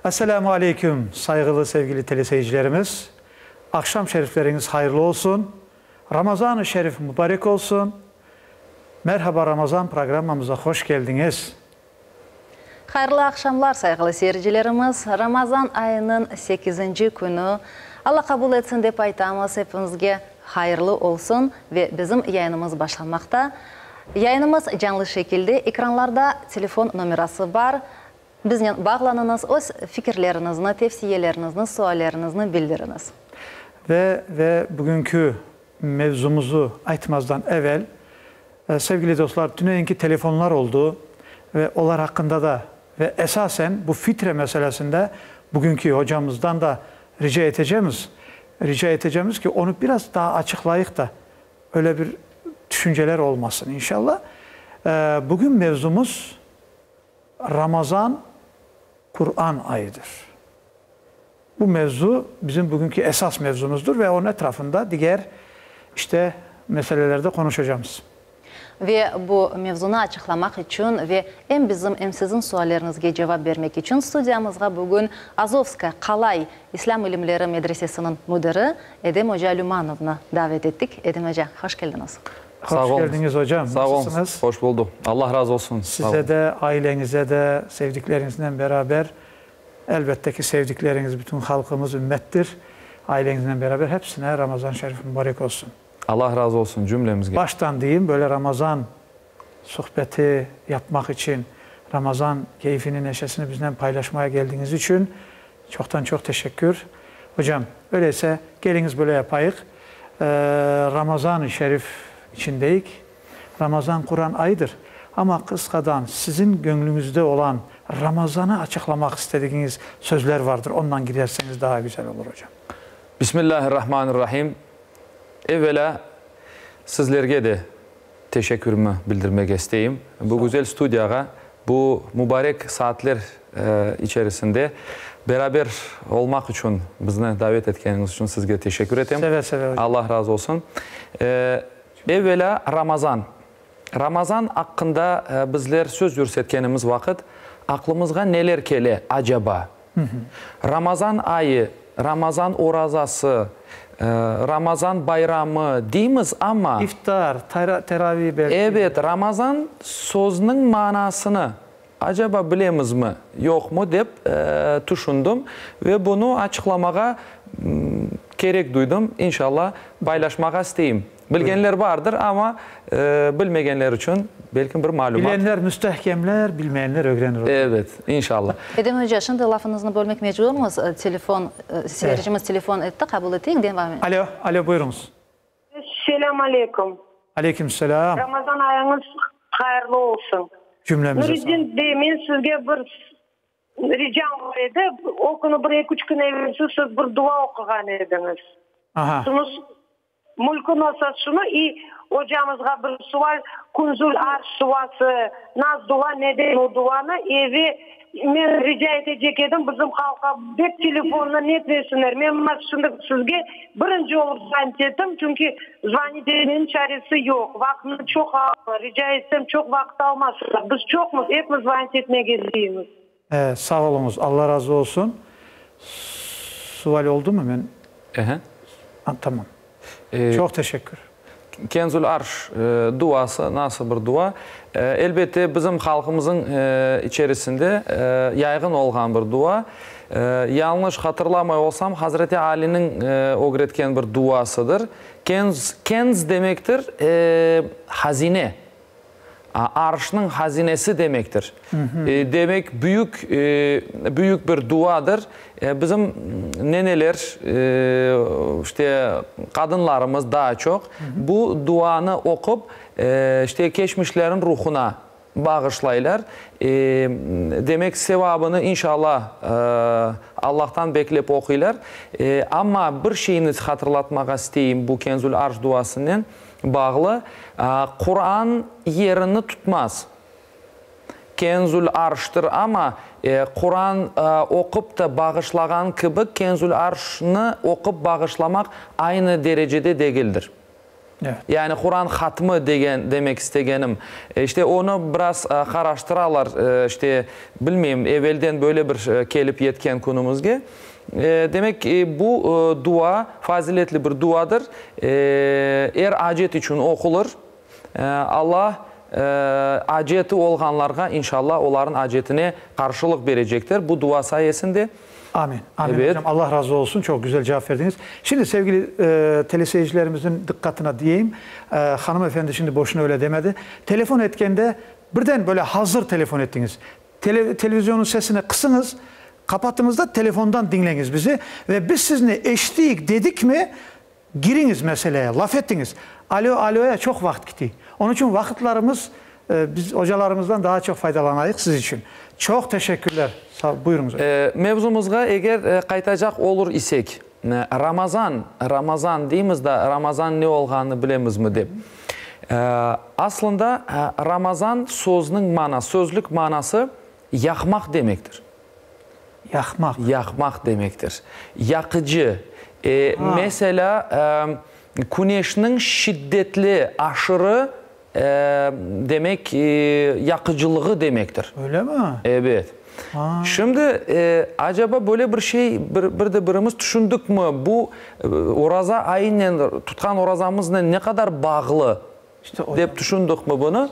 Esselamu Aleyküm saygılı sevgili teleseyircilerimiz. Akşam şerifleriniz hayırlı olsun. Ramazan-ı Şerif mübarek olsun. Merhaba Ramazan programımıza hoş geldiniz. Hayırlı akşamlar saygılı seyircilerimiz. Ramazan ayının 8. günü. Allah kabul etsin deyip aytamız hepinizge hayırlı olsun ve bizim yayınımız başlamakta. Yayınımız canlı şekilde ekranlarda telefon numarası var. Bizden bağlanınız, öz fikirlerinizni, tavsiyelerinizni, suallerinizni bildiriniz. Ve bugünkü mevzumuzu aytmazdan evvel sevgili dostlar, dünenki telefonlar oldu ve onlar hakkında da ve esasen bu fitre meselesinde bugünkü hocamızdan da rica edeceğimiz ki onu biraz daha açıklayıp da öyle bir düşünceler olmasın inşallah. Bugün mevzumuz Ramazan Kur'an ayıdır. Bu mevzu bizim bugünkü esas mevzumuzdur ve onun etrafında diğer meselelerde konuşacağız. Ve bu mevzunu açıklamak için ve hem bizim hem sizin suallarınızga cevap vermek için stüdyamızga bugün Azovska Qalay İslam İlimleri Medresesi'nin müdürü Edem Hoca Lümanov'nu davet ettik. Edem Hoca, hoş geldiniz. Hoş geldiniz hocam. Sağ olun. Hoş bulduk. Allah razı olsun. Size de, ailenize de, sevdiklerinizle beraber, elbette ki sevdikleriniz bütün halkımız ümmettir. Ailenizle beraber hepsine Ramazan Şerif mübarek olsun. Allah razı olsun cümlemizge. Baştan diyeyim, böyle Ramazan sohbeti yapmak için, Ramazan keyfini, neşesini bizden paylaşmaya geldiğiniz için çoktan çok teşekkür. Hocam öyleyse geliniz böyle yapayık. Ramazan-ı Şerif içindeyik. Ramazan Kur'an ayıdır. Ama kıskadan sizin gönlünüzde olan Ramazan'ı açıklamak istediğiniz sözler vardır. Ondan giderseniz daha güzel olur hocam. Bismillahirrahmanirrahim. Evvela sizlerge de teşekkürümü bildirmek isteyeyim. Bu güzel stüdyaga, bu mübarek saatler içerisinde beraber olmak için bizni davet ettiğiniz için sizge teşekkür ederim. Seve seve hocam. Allah razı olsun. Evvela Ramazan. Ramazan hakkında bizler söz yürütkenimiz vakit aklımızga neler kele acaba? Ramazan ayı, Ramazan orazası, Ramazan bayramı deyimiz ama İftar, teravih belki. Evet, Ramazan sözünün manasını acaba bilemiz mi, yok mu deyip düşündüm ve bunu açıklamaya gerek duydum. İnşallah paylaşmak isteyeyim. Bilgenler vardır ama bilmeyenler için belki bir malumat. Bilenler müstehkemler, bilmeyenler öğrenir. Evet, inşallah. Edem Hoca, şimdi lafınızı bölmek mecburumuz. Seyircimiz telefon etti, kabul ettik. Alo buyurunuz. Selamun Aleyküm. Aleyküm selam. Ramazan ayınız hayırlı olsun. Cümlemize sağ olun. Nuridin demin sizge bir ricam var edi. O günü 1-2 gün evvel siz bir dua okugan ediniz. Aha. Mülkün asasını hocamızga bir sual Kunzul Arş duası, naz dua neden o duanı evi men rica edecek edim bizim halka hep telefonla net versinler. Men şimdi sizge birinci olur zannettim çünkü zvanitenin çaresi yok. Vaktini çok alma. Rica etsem çok vakit almazsınlar. Biz çokmuz. Hepimiz zvanit etmeye geldiğimiz. Sağ olunuz. Allah razı olsun. Sual oldu mu ben? Tamam. Çok teşekkür. Kenzul Arş duası nasıl bir dua? Elbette bizim halkımızın içerisinde yaygın olan bir dua. Yanlış hatırlamay olsam Hazreti Ali'nin öğretken bir duasıdır. Kenz demektir hazine. Arş'ın hazinesi demektir. Demek büyük bir duadır. Bizim neneler, kadınlarımız daha çok bu duanı okup geçmişlerin ruhuna bağışlayırlar. Demek sevabını inşallah Allah'tan bekleyip okuylar. Ama bir şeyini hatırlatmak isteyeyim bu Kenzul Arş duasının bağlı. Kur'an yerini tutmaz. Kenzul Arş'tır ama Kur'an okup da bağışlagan gibi Kenzul Arş'ını okup bağışlamak aynı derecede değildir. Evet. Yani Kur'an hatmı demek istegenim. İşte onu biraz araştıralar. İşte bilmeyeyim evvelden böyle bir kelip yetken konumuzga. Demek bu dua faziletli bir duadır. Eğer acet için okulur. Allah aceti olganlarga inşallah onların acetine karşılık verecektir. Bu dua sayesinde. Amin. Amin Evet. hocam. Allah razı olsun. Çok güzel cevap verdiniz. Şimdi sevgili teleseyircilerimizin dikkatine diyeyim. Hanımefendi şimdi boşuna öyle demedi. Telefon etkende birden böyle hazır telefon ettiniz. Televizyonun sesini kısınız. Kapattığınızda telefondan dinleyiniz bizi. Ve biz sizinle eşlik dedik mi giriniz meseleye, laf ettiniz. Alo'ya çok vakit gitti. Onun için vakitlerimiz biz hocalarımızdan daha çok faydalanayıq siz için. Çok teşekkürler. Buyurunuz. Mevzumuzga eğer qaytacak olur isek, Ramazan deyimiz de Ramazan ne olganı bilemiz mi deb. Aslında Ramazan sözünün manası, sözlük manası yakmak demektir. Yakmak. Yakmak demektir. Yakıcı. Mesela güneşin şiddetli, aşırı demek yakıcılığı demektir. Öyle mi? Evet. Şimdi acaba böyle bir şey bir de birimiz düşündük mü? Bu oraza aynen tutkan orazamızla ne kadar bağlı İşte o deyip düşündük mü bunu?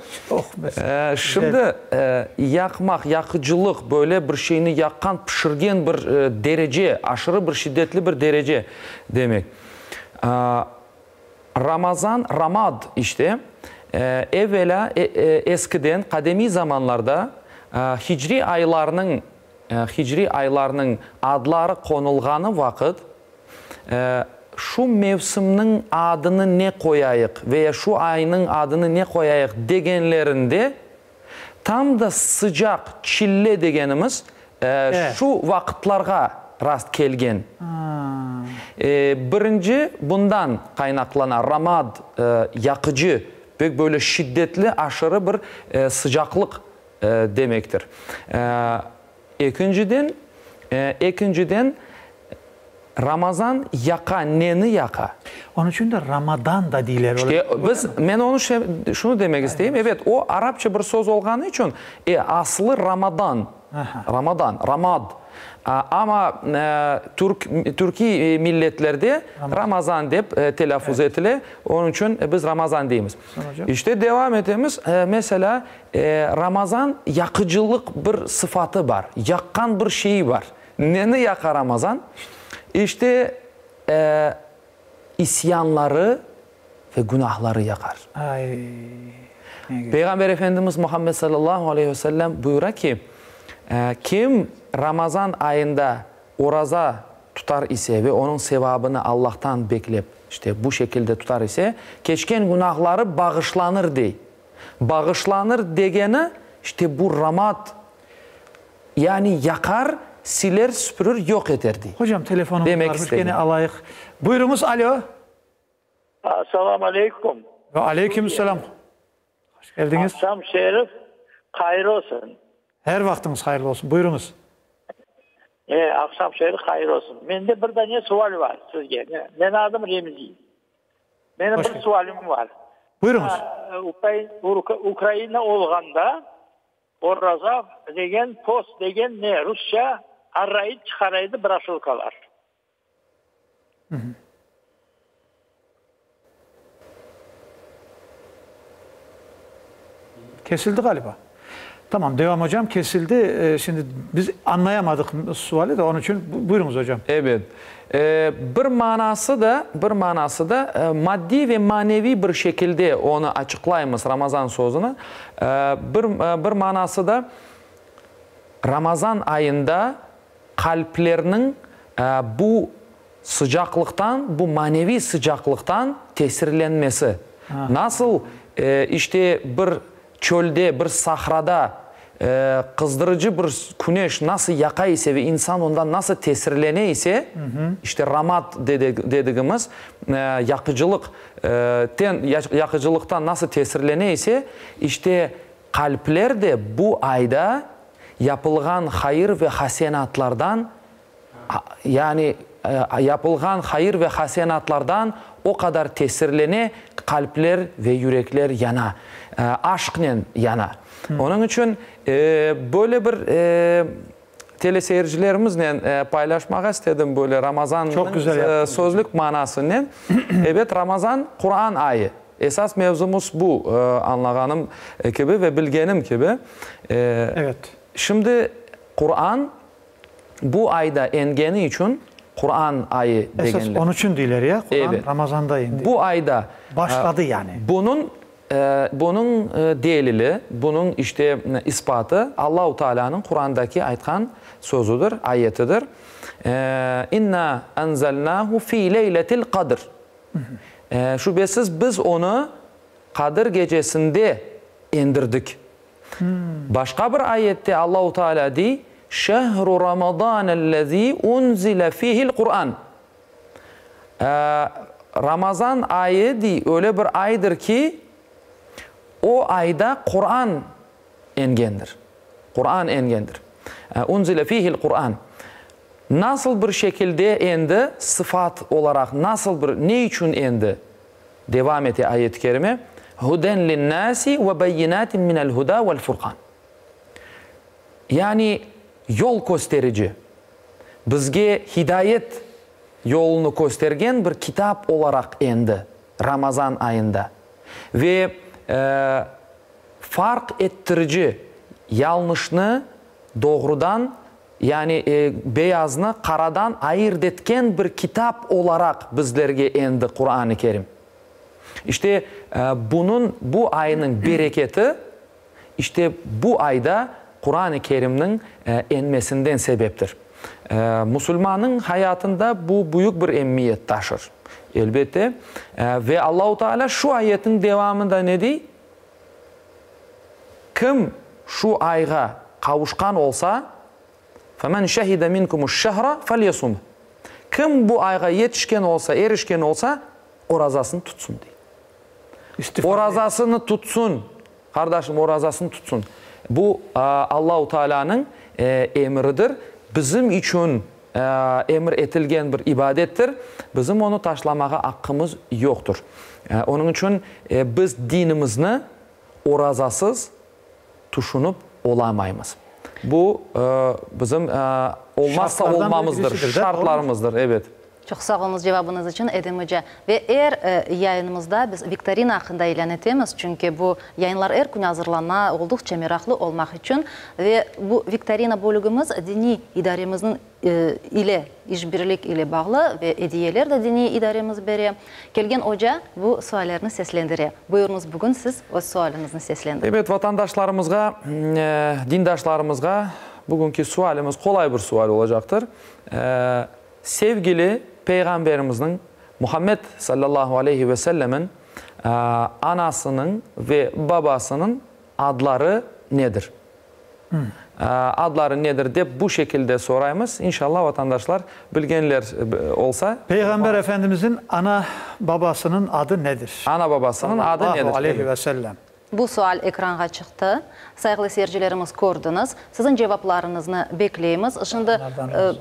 Şimdi yakmak, yakıcılık böyle bir şeyini yakkan, pişirgen bir derece, aşırı bir şiddetli bir derece demek. Ramad işte evvela eskiden kademi zamanlarda hicri aylarının adları konulganı vakit şu mevsimnin adını ne koyayık veya şu ayının adını ne koyayık degenlerinde tam da sıcak, çille degenimiz evet. Şu vakitlarga rast kelgen. Birinci bundan kaynaklanan ramad yakıcı, böyle şiddetli, aşırı bir sıcaklık demektir. İkinciden Ramazan yaka, neni yaka. Onun için de Ramadan da değiller. İşte ben onu şunu demek isteyeyim. Evet, o Arapça bir söz olganı için aslı Ramadan. Ramad. Ama Türkiye milletlerde Ramazan deyip telaffuz etile. Onun için biz Ramazan deyimiz. İşte devam etimiz. Mesela Ramazan yakıcılık bir sıfatı var. Yakkan bir şeyi var. Neni yakar Ramazan? İşte isyanları ve günahları yakar. Peygamber Efendimiz Muhammed sallallahu aleyhi ve sellem buyuruyor ki kim Ramazan ayında oraza tutar ise ve onun sevabını Allah'tan beklep işte bu şekilde tutar ise keçken günahları bağışlanır dey. Bağışlanır degeni işte bu ramat yani yakar, siler, süpürür, yok eder dey. Hocam telefonumuz varmış gene alayık. Buyurunuz alo. Assalamu alaikum. Ve aleykümselam. Hoş geldiniz. Akşam şerif hayırlı olsun. Her vaktiniz hayırlı olsun. Buyurunuz. Akşam şerif hayırlı olsun. Mende bir tane sual var sizge. Ben adım Remzi. Benim bir sualim var. Buyurunuz. Ukrayna olganda oraza degen post degen ne Rusça arayıp çıkaraydı broşurkalar. Kesildi galiba. Tamam devam hocam kesildi. Şimdi biz anlayamadık suali de onun için buyurunuz hocam. Evet. Bir manası da maddi ve manevi bir şekilde onu açıklayımız Ramazan sözünü. Bir manası da Ramazan ayında kalplerinin bu sıcaklıktan, bu manevi sıcaklıktan tesirlenmesi. Nasıl işte bir çölde, bir sahrada kızdırıcı bir güneş nasıl yaka ise ve insan ondan nasıl tesirlene ise işte ramat dediğimiz yakıcılıktan nasıl tesirlene ise işte kalpler de bu ayda yapılgan hayır ve hasenatlardan yani yapılgan hayır ve hasenatlardan o kadar tesirlene, kalpler ve yürekler yana, aşkla yana. Onun için böyle bir teleseyircilerimizle paylaşmak istedim böyle Ramazan'ın sözlük manasını. Evet, Ramazan Kur'an ayı. Esas mevzumuz bu, anlağanım gibi ve bilgenim gibi. Evet. Şimdi Kur'an bu ayda engeni için Kur'an ayı esas degenler. Onun için diler ya. Kur'an evet. Ramazan'da indi. Bu ayda başladı yani. Bunun delili, bunun işte ispatı Allahu Teala'nın Kur'an'daki aytkan sözüdür, ayetidir. İnna enzelnahu fi leyletil kadr. Şüphesiz biz onu Kadir gecesinde indirdik. Başka bir ayette Allahu Teala diyor: "Şehru Ramazanellezî unzile fihil Kur'an." Ramazan ayı diyor, öyle bir aydır ki o ayda Kur'an engendir. Kur'an engendir. Unzile fihil Kur'an. Nasıl bir şekilde endi? Sıfat olarak nasıl bir, ne için endi? Devam eti ayet-i kerime. Huden linnâsi ve beyinatin minel huda vel furkan. Yani yol gösterici. Bizge hidayet yolunu göstergen bir kitap olarak endi Ramazan ayında. Ve fark ettirici, yanlışını doğrudan, yani beyazını karadan ayırt etken bir kitap olarak bizlerge endi Kur'an-ı Kerim. İşte bu ayının bereketi işte bu ayda Kur'an-ı Kerim'in enmesinden sebeptir. Müslümanın hayatında bu büyük bir emniyet taşır. Elbette. Ve Allahu Teala şu ayetin devamında ne diyor? Kim şu ayga kavuşkan olsa فَمَنْ شَهِدَ مِنْكُمُ الشَّهْرَ فَلْيَسُمْ. Kim bu ayga yetişken olsa, erişken olsa o razasını tutsun diye. O razasını tutsun. Kardeşim, o razasını tutsun. Bu Allahu Teala'nın emridir. Bizim için emir etilgen bir ibadettir. Bizim onu taşlamağa hakkımız yoktur. Onun için biz dinimizni o razasız tuşunup olamayız. Bu bizim olmazsa olmamızdır, şartlarımızdır. Evet. Çok sağ olunuz cevabınız için Edim Hoca. Ve eğer yayınımızda biz viktorina hakkında ilan etmemiz, çünkü bu yayınlar her gün hazırlanma oldukça meraklı olmak için ve bu viktorina bölümümüz dini idaremizin ile işbirlik ile bağlı ve hediyeler de dini idaremiz beri. Kelgen Hoca bu suallerini seslendiriyor. Buyurunuz, bugün siz o sualınızı seslendirin. Evet, vatandaşlarımızga, dindaşlarımızga bugünkü sualimiz kolay bir sual olacaktır. Sevgili Peygamberimizin Muhammed sallallahu aleyhi ve sellemin anasının ve babasının adları nedir? Adları nedir diye bu şekilde sorayımız. İnşallah vatandaşlar bilgenler olsa. Peygamber Efendimizin ana babasının adı nedir? Ana babasının adı nedir? Sallallahu aleyhi ve sellem. Bu sual ekrana çıktı. Saygılı seyircilerimiz gördünüz. Sizin cevaplarınızı bekleyimiz. Şimdi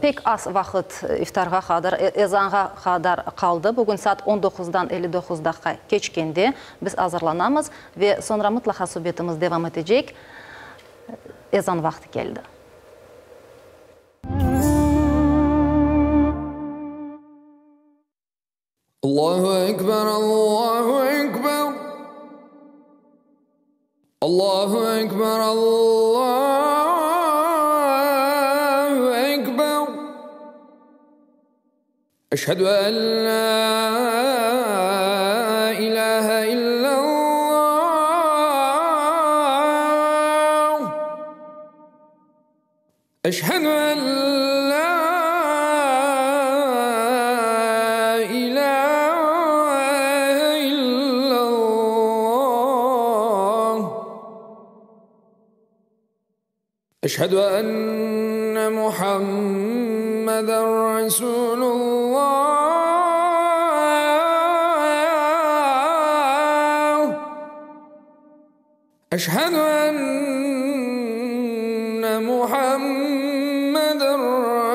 pek az vakit iftarga kadar, ezanga kadar kaldı. Bugün saat 19'dan 59 dakika geçkendi. Biz hazırlanamız ve sonra mutlaka sohbetimiz devam edecek. Ezan vakti geldi. Allahu Ekber, Allahu Ekber. Allahu Ekber, Allahu Ekber. Eşhedü en la ilahe illallah. Eşhedü en la ilahe illallah. Eşhedü enne Muhammeden Resulullah. Eşhedü enne Muhammeden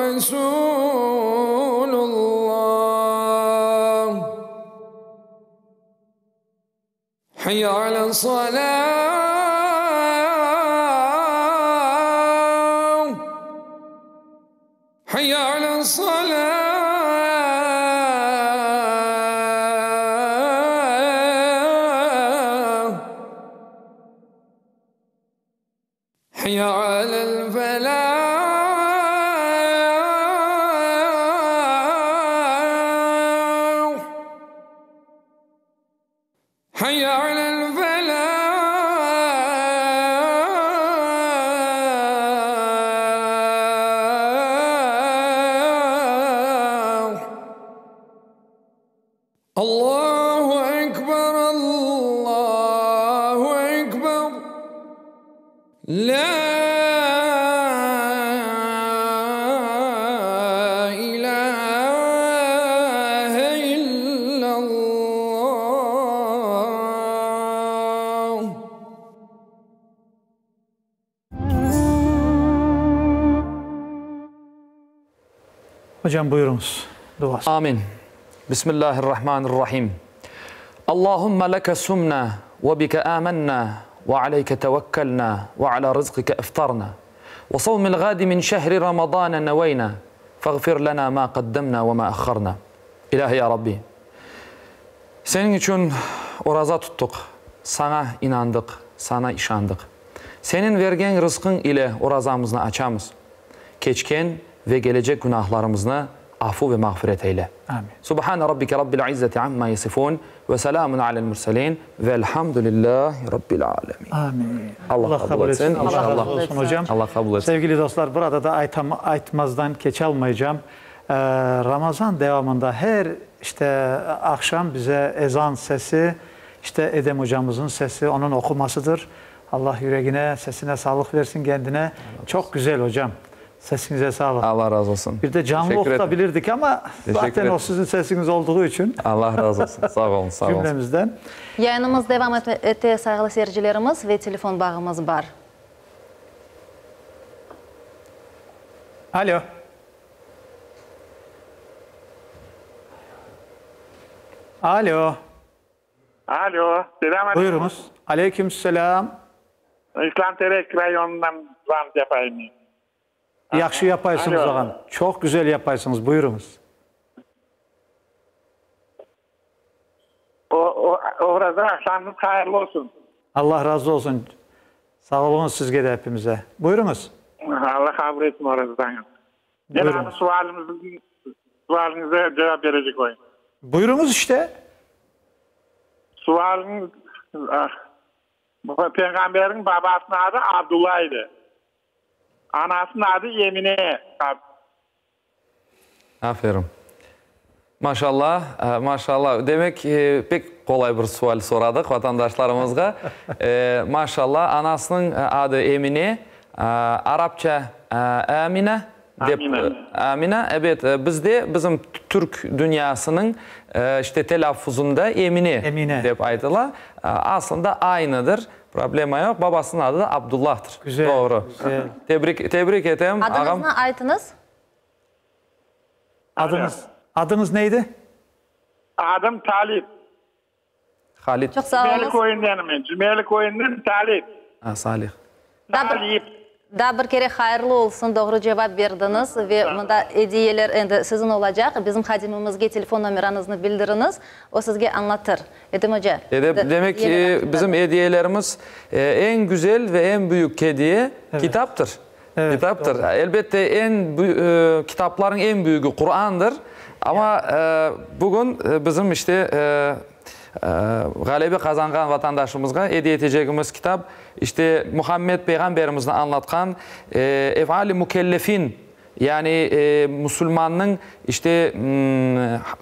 Resulullah. حي على الصلاة حي على الصلاة حي على الفلاح حي على الفلاح الله أكبر الله أكبر لا إله إلا الله Hocam buyurunuz. Duası. Amin. Bismillahirrahmanirrahim. Allahümme leke sumna ve bike amenna ve aleyke tevekkelna ve ala rızkike iftarna ve savmil gadi min şehri ramadana neveyna faghfir lana ma qaddamna ve ma akharna. İlahi ya Rabbi. Senin için oraza tuttuk. Sana inandık. Sana işandık. Senin vergen rızkın ile orazamızı açamız. Keçken ve gelecek günahlarımızı afu ve mağfiret eyle. Amin. Subhane rabbike rabbil izzeti amma yasifun ve selamun alel murselin velhamdülillahi rabbil alemin. Amin. Allah kabul etsin. Allah İnşallah. razı olsun hocam. Allah kabul etsin. Sevgili dostlar, burada da Aytmaz'dan geç almayacağım. Ramazan devamında her akşam bize ezan sesi, Edem hocamızın sesi, onun okumasıdır. Allah yüreğine, sesine sağlık versin, kendine. Çok güzel hocam. Sesinize sağlık. Allah razı olsun. Bir de canlı Teşekkür ederim. okutabilirdik ama zaten ederim. o sizin sesiniz olduğu için Allah razı olsun. Sağ olun, sağ olun. cümlemizden. Yayınımız devam etti saygılı seyircilerimiz ve telefon bağımız var. Alo. Alo. Alo, selam. Buyurunuz. Aleykümselam. İslam Terek rayonundan zam yapayım. Yaxşı yapaysınız Alo. ağam. Çok güzel yapaysınız. Buyurunuz. Orada akşamınız hayırlı olsun. Allah razı olsun. Sağ olun sizge de hepimize. Buyurunuz. Allah kabul etsin oradan. Buyurun. Yani sualınıza cevap verecek oyun. Buyurunuz işte. Sualınız Peygamberin babasının adı Abdullah'ydı. Anasının adı Yemine. Aferin. Maşallah, maşallah. Demek pek kolay bir sual soradık vatandaşlarımızga. Maşallah, anasının adı Emine, Arapça Amine. Amine. Evet, bizde bizim Türk dünyasının telaffuzunda Emine dep aytılar. Aslında aynıdır. Problema yok. Babasının adı da Abdullah'tır. Güzel. Doğru. Güzel. Tebrik ederim. Adınızı aytınız? Adınız neydi? Adım Talip. Halit. Çok sağ Cümeyli olun. koyundan Cümeyli koyundan Talip. Salih. Talip. Da bir kere hayırlı olsun, doğru cevap verdiniz ve bunda hediyeler sizin olacak. Bizim hadimimizge telefon numaranızı bildiriniz, o sizge anlatır. Edem Hoca. Demek bizim hediyelerimiz en güzel ve en büyük hediye kitaptır. Evet, Kitaptır. doğru. Elbette kitapların en büyüğü Kur'an'dır. Ama bugün bizim galibi kazangan vatandaşımızga hediye edeceğimiz kitap Muhammed Peygamberimizin anlatkan efali mükellefin, yani Müslümanın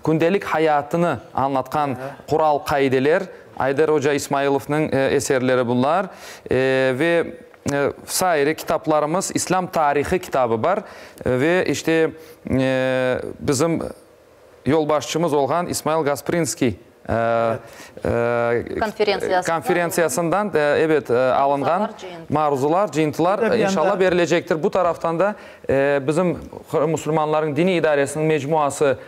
gündelik hayatını anlatkan kural kaideler. Aydar Hoca İsmailov'un eserleri bunlar ve saire kitaplarımız İslam tarihi kitabı var ve bizim yolbaşçımız olan İsmail Gasprinski konferensiyasından evet alıngan marzular, cıyntılar inşallah verilecektir. Bu taraftan da bizim Müslümanların dini idaresinin mecmuası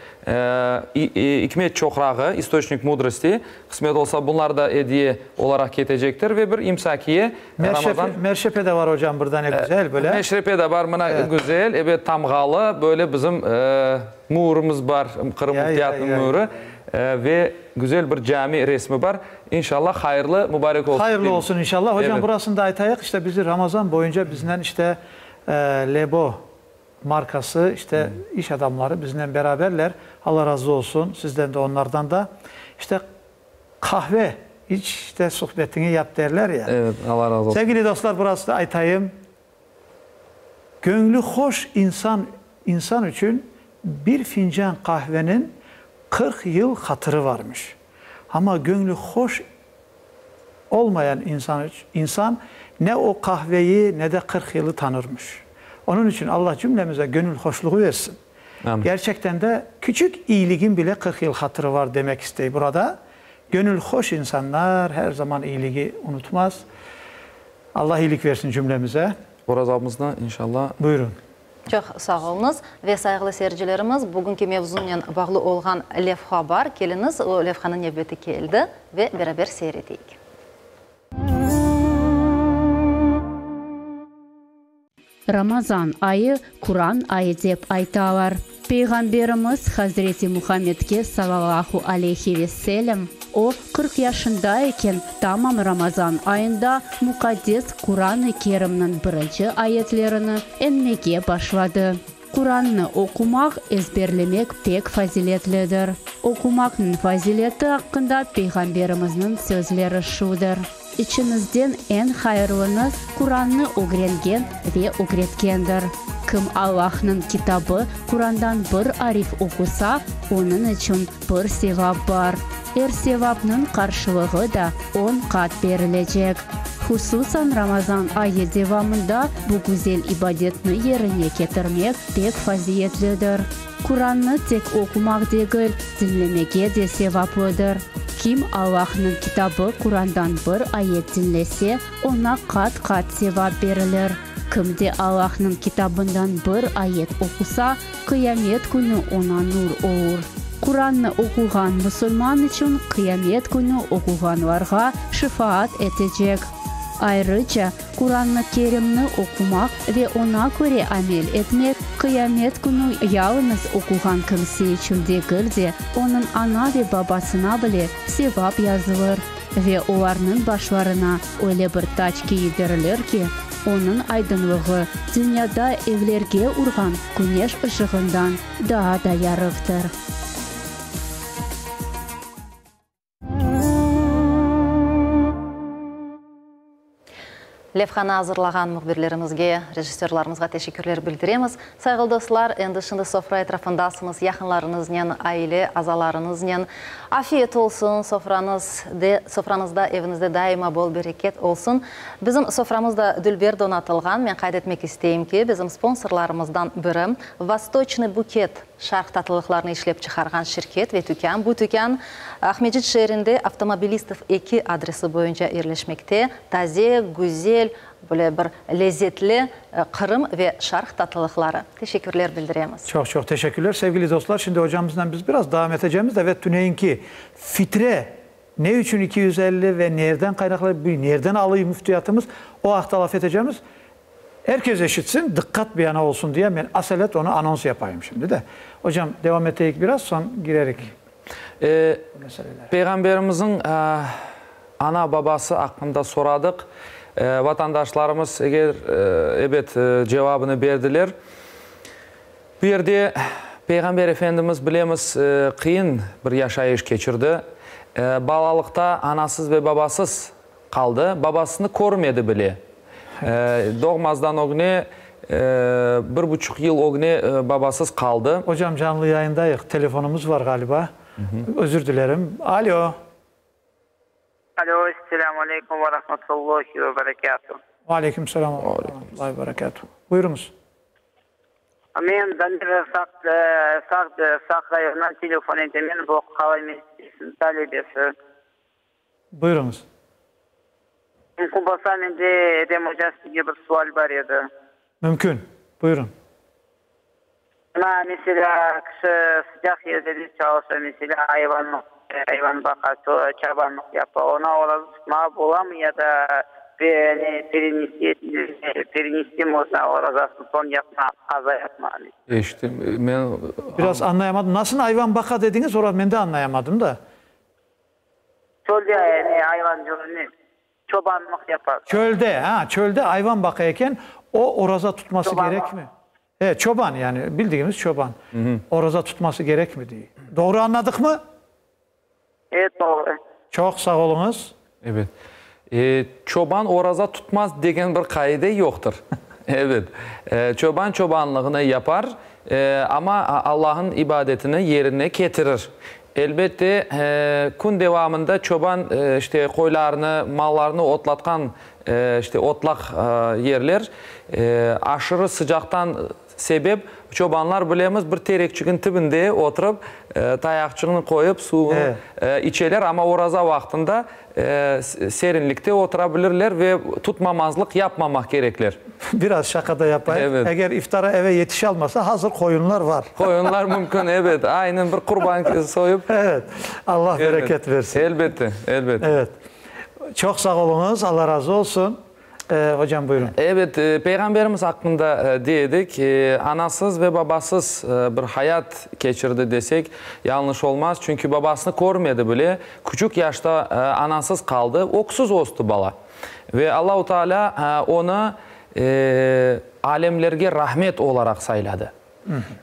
Hikmet Çoxrağı, İstoçnik Mudrosti, kısmet olsa bunlar da hediye olarak ketecektir ve bir imsakiye Ramazan. Merşepe de var hocam burada ne güzel böyle. Merşepe de var buna güzel, evet tamgalı böyle bizim muğurumuz var, Kırım Muhtiyat'ın muğuru ve güzel bir cami resmi var. İnşallah hayırlı, mübarek olsun. Hayırlı olsun inşallah. Hocam evet. burasında aytayak işte bizi Ramazan boyunca bizden işte Lebo markası işte iş adamları bizden beraberler. Allah razı olsun. Sizden de onlardan da işte kahve iç işte sohbetini yap derler ya. Evet Allah razı olsun. Sevgili dostlar burası da aytayım. Gönlü hoş insan için bir fincan kahvenin 40 yıl hatırı varmış. Ama gönlü hoş olmayan insan ne o kahveyi ne de 40 yılı tanırmış. Onun için Allah cümlemize gönül hoşluğu versin. Amin. Gerçekten de küçük iyiliğin bile 40 yıl hatırı var demek isteği burada. Gönül hoş insanlar her zaman iyiliği unutmaz. Allah iyilik versin cümlemize. Borazabımızda inşallah. Buyurun. Çok sağ olunuz ve saygılı seyircilerimiz bugünkü mevzunun bağlı olan levha var. Geliniz o levhanın nöbeti geldi ve beraber seyredeyik. Ramazan ayı Kur'an ayı dep aytalar. Peygamberimiz Hazreti Muhammed'e sallallahu aleyhi ve sellem o 40 yaşındayken tamam Ramazan ayında mukaddes Kur'an-ı Kerim'nin birinci ayetlerini enmeye başladı. Kur'an'ı okumak, ezberlemek pek faziletlidir. Okumakın fazileti hakkında Peygamberimizin sözleri şudur. İçinizden en hayırlınız Kur'an'ı öğrengen ve öğretkendir. Kim Allah'ın kitabı Kur'an'dan bir arif okusa, onun için bir sevap var. Sevabının karşılığı da 10 kat verilecek. Hususan Ramazan ayı devamında bu güzel ibadetini yerine getirmek pek faziletlidir. Kur'an'ı tek okumak değil, dinlemeye de sevaplıdır. Kim Allah'ın kitabı Kur'an'dan bir ayet dinlese, ona kat kat sevap verilir. Kim de Allah'ın kitabından bir ayet okusa, kıyamet günü ona nur olur. Kur'an'ı okuyan Müslüman için kıyamet günü okuyanlarga şefaat edecek. Ayrıca Kur'an-ı Kerim'ni okumak ve ona göre amel etmek kıyamet günü yalnız okuyan kimse için değil de onun ana ve babasına bile sevap yazılır ve onların başlarına öyle bir taç giydirilir ki onun aydınlığı dünyada evlerge urgan güneş ışığından daha da yarıktır. Levhаны hazırlagan muhbirlerimizge, rejissörlerimizge teşekkürler bildiremiz. Saygılı dostlar, endi şimdi sofra etrafındasınız, yakınlarınızla, aile azalarınızla. Afiyet olsun, sofranızda, evinizde daima bol bereket olsun. Bizim soframızda dülber donatılgan, men qayd etmek isteyim ki, bizim sponsorlarımızdan biri Vostochny Buket şark tatılıklarını işlep çıkargan şirket ve tüken. Bu tüken Ahmedcik şehrinde Avtomobilistov 2 adresi boyunca yerleşmekte. Taze, güzel, böyle bir lezzetli Kırım ve şark tatılıkları. Teşekkürler bildiremiz. Çok çok teşekkürler sevgili dostlar. Şimdi hocamızdan biz biraz devam edeceğimiz de ve tüneyinki fitre ne için 250 ve nereden kaynaklı, nereden alıyor müftiyatımız o hafta laf edeceğimiz. Herkes eşitsin, dikkat bir yana olsun diye ben aselet onu anons yapayım şimdi de. Hocam devam edeyik biraz son girerik. Peygamberimizin ana babası hakkında soradık. Vatandaşlarımız eğer evet cevabını verdiler. Bu yerde Peygamber Efendimiz bilemiz kıyın bir yaşayış geçirdi. Balalıkta anasız ve babasız kaldı. Babasını korumedi bile. Doğmazdan o güne 1,5 yıl o güne babasız kaldı. Hocam canlı yayındayız. Telefonumuz var galiba. Özür dilerim. Alo. Alo, selamun aleyküm ve rahmetullahi ve berekatuhu. Aleyküm selam ve rahmetullahi ve berekatuhu. Buyurunuz. Men Danir Sak rayonundan telefon edemen bu qalay meselesin talebesi. Buyurunuz. Mümkün bolsa mende Edem hocasıga bir sual bar edi. Mümkün. Buyurun. Mesela kişi sıcak yerde bir çalışsa mesela hayvan bakası, çabanlık yapar. Ona ola tutma bola mı ya da perinistim olsa orazasını son yapma, kaza yapma. İşte ben Biraz anlayamadım. Nasıl hayvan baka dediniz? Orada ben de anlayamadım da. Çölde hayvancılığı çobanlık yapar. Çölde hayvan bakayken o oraza tutması Çoban gerek mi? Evet, çoban yani bildiğimiz çoban. Oraza tutması gerek mi diye. Doğru anladık mı? Evet doğru. Çok sağ olunuz. evet. Çoban oraza tutmaz degen bir kaide yoktur. Evet. Çoban çobanlığını yapar ama Allah'ın ibadetini yerine getirir. Elbette kun devamında çoban işte koylarını, mallarını otlatkan işte otlak yerler aşırı sıcaktan sebep çobanlar bilemiz bir terekçikin tibinde oturup tayakçığını koyup suyunu içerler ama oraza vaktinde serinlikte oturabilirler ve tutmamazlık yapmamak gerekler. Biraz şakada yapayım. Evet. Eğer iftara eve yetiş almasa hazır koyunlar var. Koyunlar mümkün, evet. Aynen bir kurban soyup. Evet. Allah bereket versin. Elbette, elbette. Evet. Çok sağ olunuz. Allah razı olsun. Hocam buyurun. Evet, Peygamberimiz hakkında dedik. Anasız ve babasız bir hayat geçirdi desek yanlış olmaz. Çünkü babasını kormadı bile. Küçük yaşta anasız kaldı. Oksuz oldu bala. Ve Allahu Teala onu alemlerge rahmet olarak sayladı.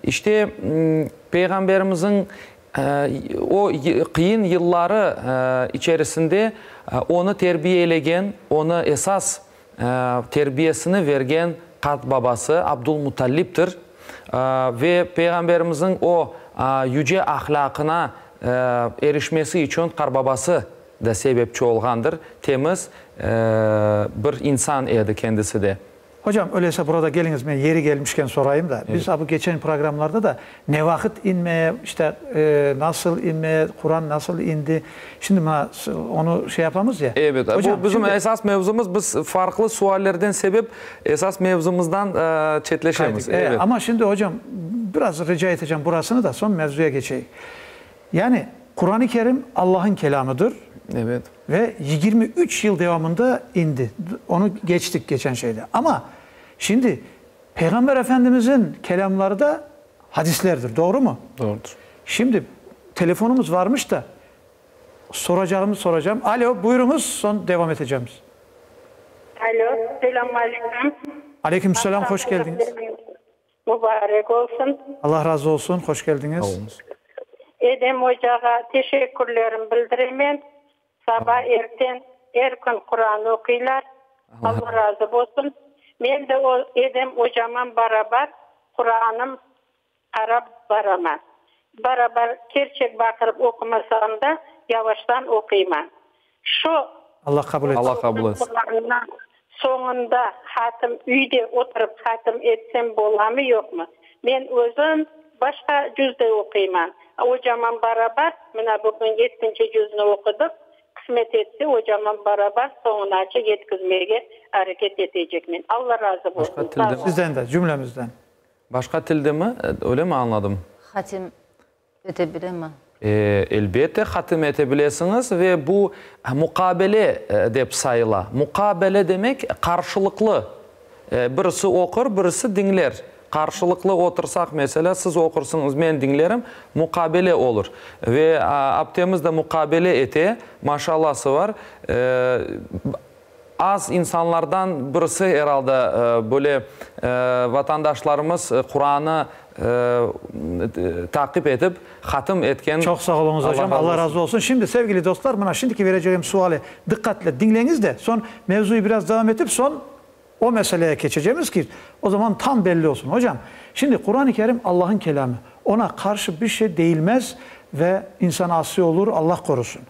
İşte Peygamberimizin o kıyın yılları içerisinde onu terbiyelegen, onu esas terbiyesini vergen kat babası Abdülmuttalib'tir. Ve Peygamberimizin o yüce ahlakına erişmesi için karbabası da sebepçi olgandır. Temiz bir insan edi kendisi de. Hocam öyleyse burada geliniz, ben yeri gelmişken sorayım da. Biz bu geçen programlarda da ne vakit inmeye, işte nasıl inmeye, Kur'an nasıl indi. Şimdi onu şey yapamız ya. Evet. Hocam, bu bizim şimdi, esas mevzumuz. Biz farklı suallerden sebep esas mevzumuzdan çetleşemiz. Evet. Ama şimdi hocam biraz rica edeceğim burasını da son mevzuya geçeyim. Yani Kur'an-ı Kerim Allah'ın kelamıdır. Evet. Ve 23 yıl devamında indi. Onu geçtik geçen şeyde. Ama şimdi Peygamber Efendimizin kelamları da hadislerdir. Doğru mu? Doğrudur. Şimdi telefonumuz varmış da soracağım. Alo, buyurunuz, son devam edeceğiz. Alo, selamünaleyküm. Aleykümselam, hoş geldiniz. Mübarek olsun. Allah razı olsun, hoş geldiniz. Edem Hoca'ya teşekkürlerimi bildireyim. Sabah erken her gün Kur'an okuylar. Allah razı olsun. Ben de o Edem Hoca'man beraber Kur'an'ım Arap baraman. Beraber gerçek bakırıp okumasam da yavaştan okuyman. Şu Allah kabul etsin. Allah kabul etsin. Sonunda hatım üyde oturup hatım etsem bola mı yok mu? Ben özüm başka cüzde okuyman. Hocamın beraber bugün 7. cüzünü okuduk. Kısmet etse hocamın beraber sonuna yetkizmeye hareket edecekmin. Allah razı olsun. Sizden de, cümlemizden. Başka tilde mi? Öyle mi anladım? Hatim edebilir mi? Elbette hatim edebilirsiniz ve bu mukabele dep sayıla. Mukabele demek karşılıklı. Birisi okur, birisi dinler. Karşılıklı otursak mesela siz okursunuz, ben dinlerim, mukabele olur. Ve aptemizde mukabele ete, maşallahı var. Az insanlardan birisi herhalde böyle vatandaşlarımız Kur'an'ı takip edip hatim etken. Çok sağ olunuz hocam. Allah razı olsun. Şimdi sevgili dostlar, bana şimdiki vereceğim suali dikkatle dinleyiniz de son mevzuyu biraz devam edip son o meseleye geçeceğimiz ki o zaman tam belli olsun. Hocam şimdi Kur'an-ı Kerim Allah'ın kelamı. Ona karşı bir şey değilmez ve insan asi olur, Allah korusun.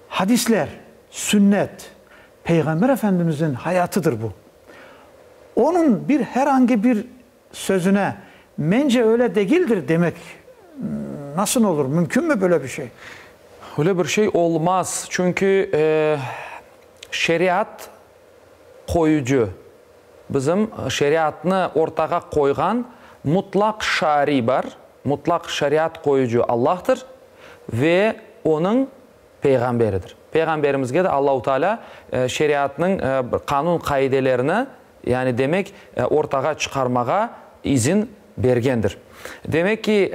Hadisler, sünnet, Peygamber Efendimizin hayatıdır bu. Onun herhangi bir sözüne Mence öyle değildir demek nasıl olur? Mümkün mü böyle bir şey? Öyle bir şey olmaz. Çünkü şeriat koyucu. Bizim şeriatını ortaga koygan mutlak şari var. Mutlak şeriat koyucu Allah'tır ve onun peygamberidir. Peygamberimizge de Allah-u Teala şeriatının kanun kaidelerini yani demek ortaga çıkarmaga izin bergendir. Demek ki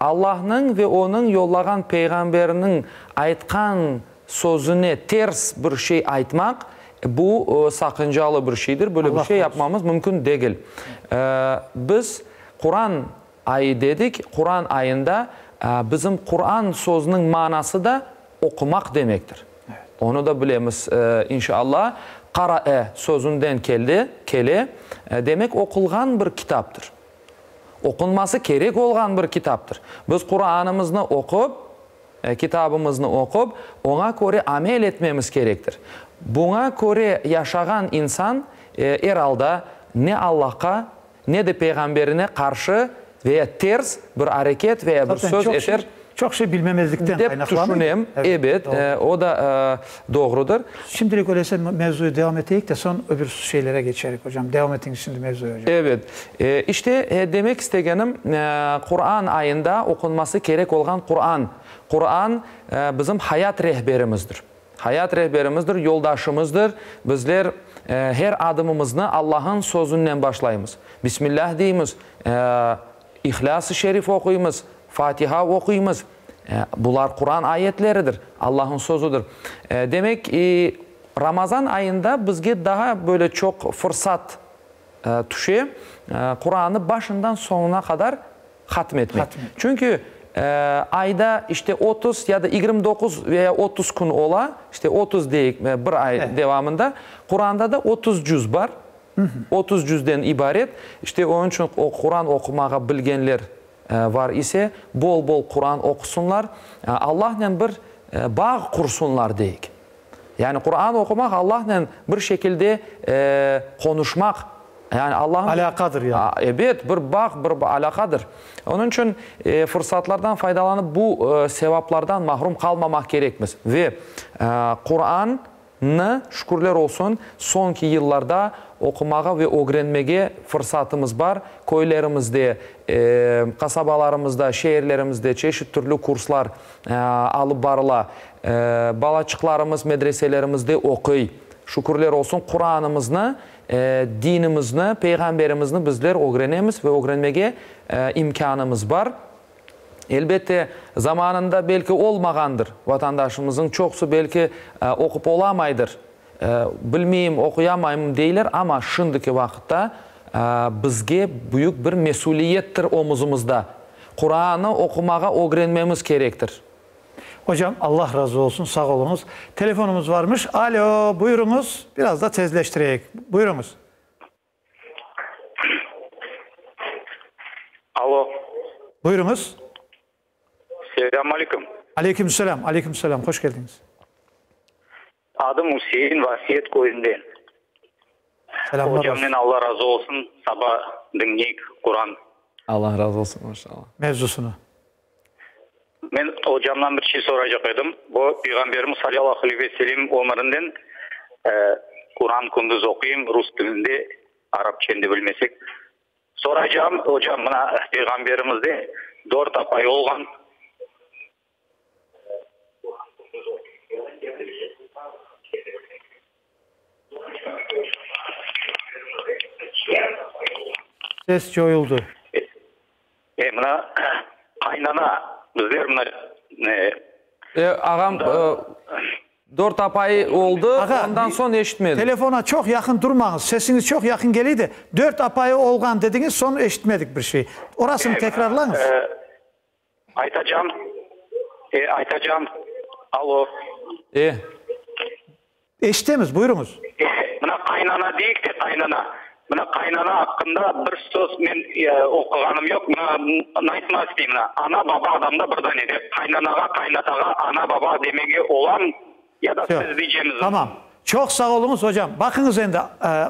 Allah'ın ve onun yollagan peygamberinin aytkan sözüne ters bir şey aytmak bu sakıncalı bir şeydir. Böyle bir şey yapmamız mümkün değil. Biz Kur'an ayı dedik. Kur'an ayında bizim Kur'an sözünün manası da okumak demektir. Evet. Onu da bilemiz inşallah. Qara'e sözünden keli demek okulgan bir kitaptır. Okunması gerek olgan bir kitaptır. Biz Kur'an'ımızı okup, kitabımızı okup, ona göre amel etmemiz gerektir. Buna göre yaşayan insan herhalde ne Allah'a ne de peygamberine karşı veya ters bir hareket veya bir söz eter. Çok şey bilmemezlikten kaynaklanıyor. Evet, o da doğrudur. Şimdilik öyleyse mevzuyu devam edeyik de son öbür şeylere geçerik hocam. Devam edin şimdi mevzuyu hocam. Evet, işte demek istegenim Kur'an ayında okunması gerek olan Kur'an. Kur'an bizim hayat rehberimizdir. Hayat rehberimizdir, yoldaşımızdır. Bizler her adımımızı Allah'ın sözünden başlayımız. Bismillah deyimiz, İhlas-ı Şerif okuyumuz, Fatiha okuyumuz. Bunlar Kur'an ayetleridir. Allah'ın sözüdür. Demek ki Ramazan ayında bizge daha böyle çok fırsat düşüyor. Kur'an'ı başından sonuna kadar hatmetmek. Çünkü ayda işte 30 ya da 29 veya 30 gün ola, işte 30 deyik bir ay devamında Kur'an'da da 30 cüz var. 30 cüzden ibaret. İşte onun için o Kur'an okumağa bilgenler var ise bol bol Kur'an okusunlar. Allah'la bir bağ kursunlar deyik. Yani Kur'an okumak Allah'la bir şekilde konuşmak. Yani Allah'ın alakadır ya. Evet, bir bağ, bir alakadır. Onun için fırsatlardan faydalanıp bu sevaplardan mahrum kalmamak gerekmez. Ve Kur'an'ı şükürler olsun sonki yıllarda okumağa ve öğrenmeye fırsatımız var. Köylerimizde, kasabalarımızda, şehirlerimizde çeşitli türlü kurslar alıp barıla. Balaçıklarımız medreselerimizde okuy. Şükürler olsun Kur'an'ımızı, dinimizni, peygamberimizni bizler öğrenemiz ve öğrenmeye imkanımız var. Elbette zamanında belki olmagandır. Vatandaşımızın çoksu belki okup olamaydır. Bilmeyim, okuyamayım deyler ama şimdiki vakitte bizge büyük bir mesuliyettir omuzumuzda. Kur'an'ı okumağa öğrenmemiz gerektir. Hocam Allah razı olsun, sağ olunuz. Telefonumuz varmış. Alo, buyurunuz. Biraz da tezleştireyik. Buyurunuz. Alo. Buyurunuz. Selamünaleyküm. Aleykümselam. Aleykümselam. Hoş geldiniz. Adım Hüseyin, Vasiyet Koyun'dan. Selamlar. Hocamdan Allah razı olsun. Sabah dinleyik Kur'an. Allah razı olsun maşallah. Mevzusunu. Ben hocamdan bir şey soracaktım. Bu Peygamberimiz sallallahu aleyhi ve sellem ömründen Kur'an kunduz okuyayım, Rus dilinde, Arapçayı bilmesek. Soracağım hocam, buna Peygamberimizde 4 apay olgan. Ses joyuldu. Buna kaynana, bizler buna ağam 4 apay oldu, Ağa, ondan sonra eşitmedim. Telefona çok yakın durmanız. Sesiniz çok yakın geliydi. 4 apayı olgan dediniz, sonra eşitmedik bir şey. Orasını tekrarlanız. Aytacağım. Alo. Eşitemiz, buyurunuz. Buna kaynana değil de kaynana. Buna kaynana hakkında bir söz men okuganım yok. Buna aytmaz diyeyim. Ana baba adamda birden eder. Kaynanaga, kaynataga ana baba demege olan ya da siz diyeceğimiz. Tamam. Çok sağ olunuz hocam. Bakınız şimdi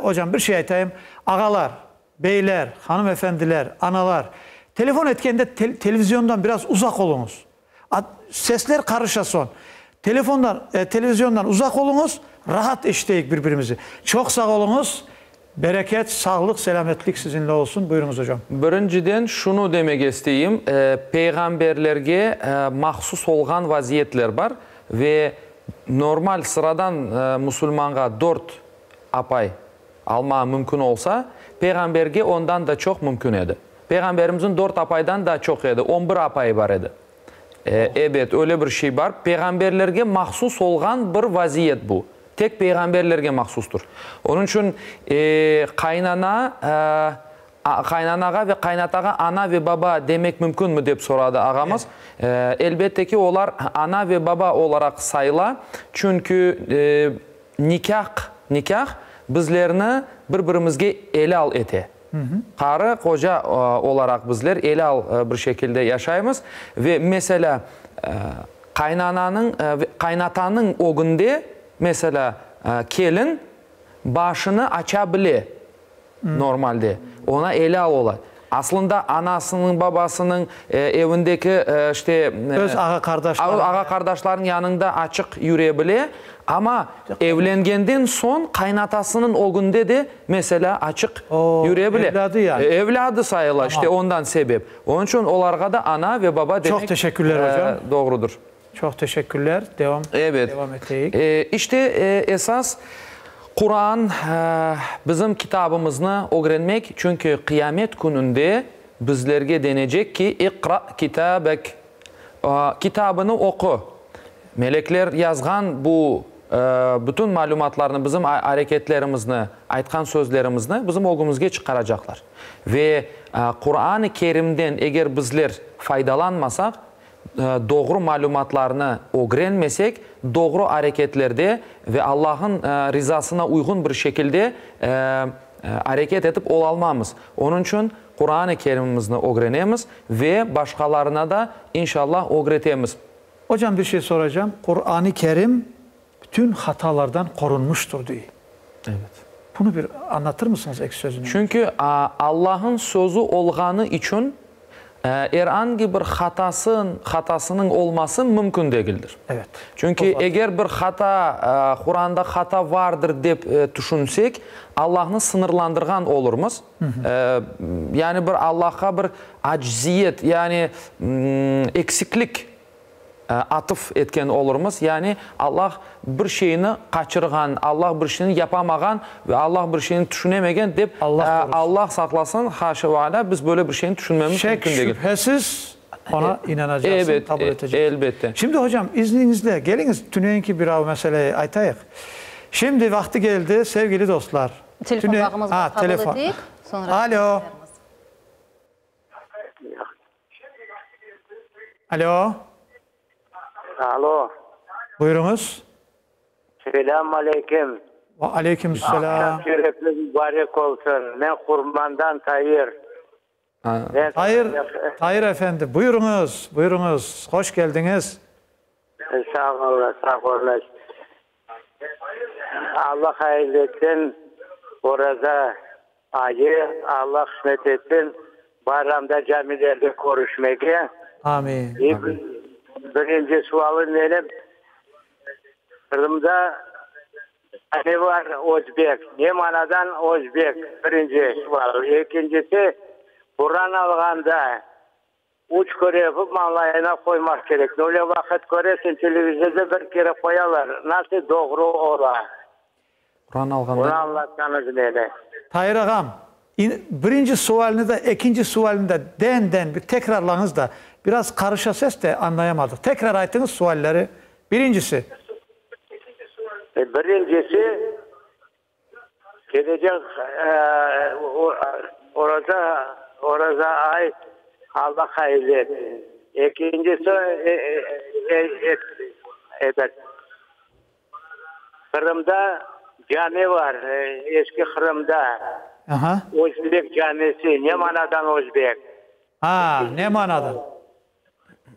hocam bir şey aytayım. Ağalar, beyler, hanımefendiler, analar telefon etkende televizyondan biraz uzak olunuz. Sesler karışasın. Televizyondan uzak olunuz, rahat eşiteyik birbirimizi. Çok sağ olunuz. Bereket, sağlık, selametlik sizinle olsun. Buyurunuz hocam. Birinciden şunu demek isteyeyim. Peygamberlerge mahsus olgan vaziyetler var ve normal sıradan Müslümanga 4 apay alma mümkün olsa peygamberge ondan da çok mümkün edi. Peygamberimizin 4 apaydan da çok edi. 11 apay var edi. Evet, öyle bir şey var. Peygamberlerge mahsus olgan bir vaziyet bu. Tek peygamberlerge mahsustur. Onun için kaynanaga ve kaynataga ana ve baba demek mümkün mü dep soradı ağamız. Elbette ki onlar ana ve baba olarak sayıla. Çünkü nikah bizlerini birbirimizge ele al ete. Karı koca olarak bizler ele al bir şekilde yaşayımız ve mesela kaynatanın o günde mesela kelin başını açabilir normalde. Ona ele al olay. Aslında anasının babasının evindeki işte öz ağa kardeşlerin yanında açık yürüyebilir. Ama evlengenden son kaynatasının o günde de mesela açık yürüyebilir. Evladı yani. Evladı sayılır tamam. İşte ondan sebep. Onun için onlara da ana ve baba demek çok teşekkürler hocam. Doğrudur. Çok teşekkürler. Devam edeyik. İşte esas Kur'an bizim kitabımızını öğrenmek. Çünkü kıyamet gününde bizlerge denecek ki ikra kitabek. Kitabını oku. Melekler yazgan bu bütün malumatlarını, bizim hareketlerimizni, aytkan sözlerimizni bizim ogumuzga çıkaracaklar. Ve Kur'an-ı Kerim'den eğer bizler faydalanmasak, doğru malumatlarını öğrenmesek, doğru hareketlerde ve Allah'ın rızasına uygun bir şekilde hareket edip olalmamız. Onun için Kur'an-ı Kerim'imizni öğrenemiz ve başkalarına da inşallah öğretemiz. Hocam bir şey soracağım. Kur'an-ı Kerim bütün hatalardan korunmuştur diyor. Evet. Bunu bir anlatır mısınız ek sözünü? Çünkü Allah'ın sözü olganı için herhangi bir hatasının olması mümkün değildir. Evet. Çünkü eğer bir hata, Kur'an'da hata vardır deyip düşünsek, Allah'ını sınırlandırgan olurmuz. Yani bir Allah'a bir acziyet, yani eksiklik atıf etken olurmuz. Yani Allah bir şeyini kaçırgan, Allah bir şeyini yapamagan ve Allah bir şeyini düşünemegen deyip Allah saklasın, haşa ve ala biz böyle bir şeyini düşünmemiz mümkün değil. Şüphesiz ona inanacaksın, evet, kabul edeceksin. Elbette. Şimdi hocam izninizle geliniz tüneyinki bir meseleyi aytayık. Şimdi vakti geldi sevgili dostlar. Telefon bağımız var, kabul edeyik. Alo. Alo. Alo. Buyurunuz. Selamun aleyküm. Ve aleyküm selam. Şerefli mübarek olsun. Ben Kurman'dan Tayyir. Tayyir efendi. Buyurunuz. Buyurunuz. Hoş geldiniz. Sağ olun. Sağ olun. Allah hayırlı etsin. Orada ayı. Allah kısmet etsin. Bayramda camilerde konuşmaya. Amin. Birinci sualım benim. Kırım'da ne var? Özbek. Ne manadan Özbek? Birinci sual. İkincisi Kur'an alganda uç kere yapıp manlayına koymak gerek. Öyle vakit göresin televizyonda bir kere koyarlar. Nasıl doğru ola? Kur'an alganda. Bunu anlatsanız neyle? Tayyir ağam, birinci sualını da ikinci sualını da den bir tekrarlanız da biraz karışa ses de anlayamadık. Tekrar aytınız sualleri. Birincisi. Birincisi gelecek orada ay Allah hayırlı etsin. İkincisi evet. Kırım'da cami var. Eski Kırım'da. Aha. Özbek camisi. Ne manadan Özbek? Ne manadan?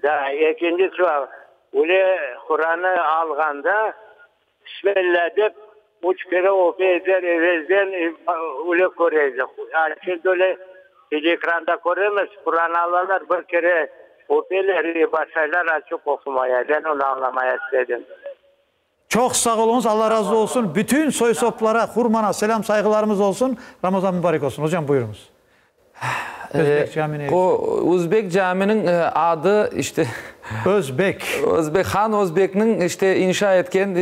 Da ikincisi var. Öyle Kur'an'ı alganda Bismillah deyip 3 kere opeyler evezden öyle koruyacak. Yani şimdi öyle ekranda koyamaz. Kur'an alırlar bir kere opeyler başlaylar açık okumaya. Ben onu anlamaya istedim. Çok sağ olunuz. Allah razı olsun. Bütün soy soplara, hurmana selam saygılarımız olsun. Ramazan mübarek olsun. Hocam buyurunuz. Özbek Camii'ne. O Özbek Camii'nin adı işte Özbek. Han Özbek'nin işte inşa etken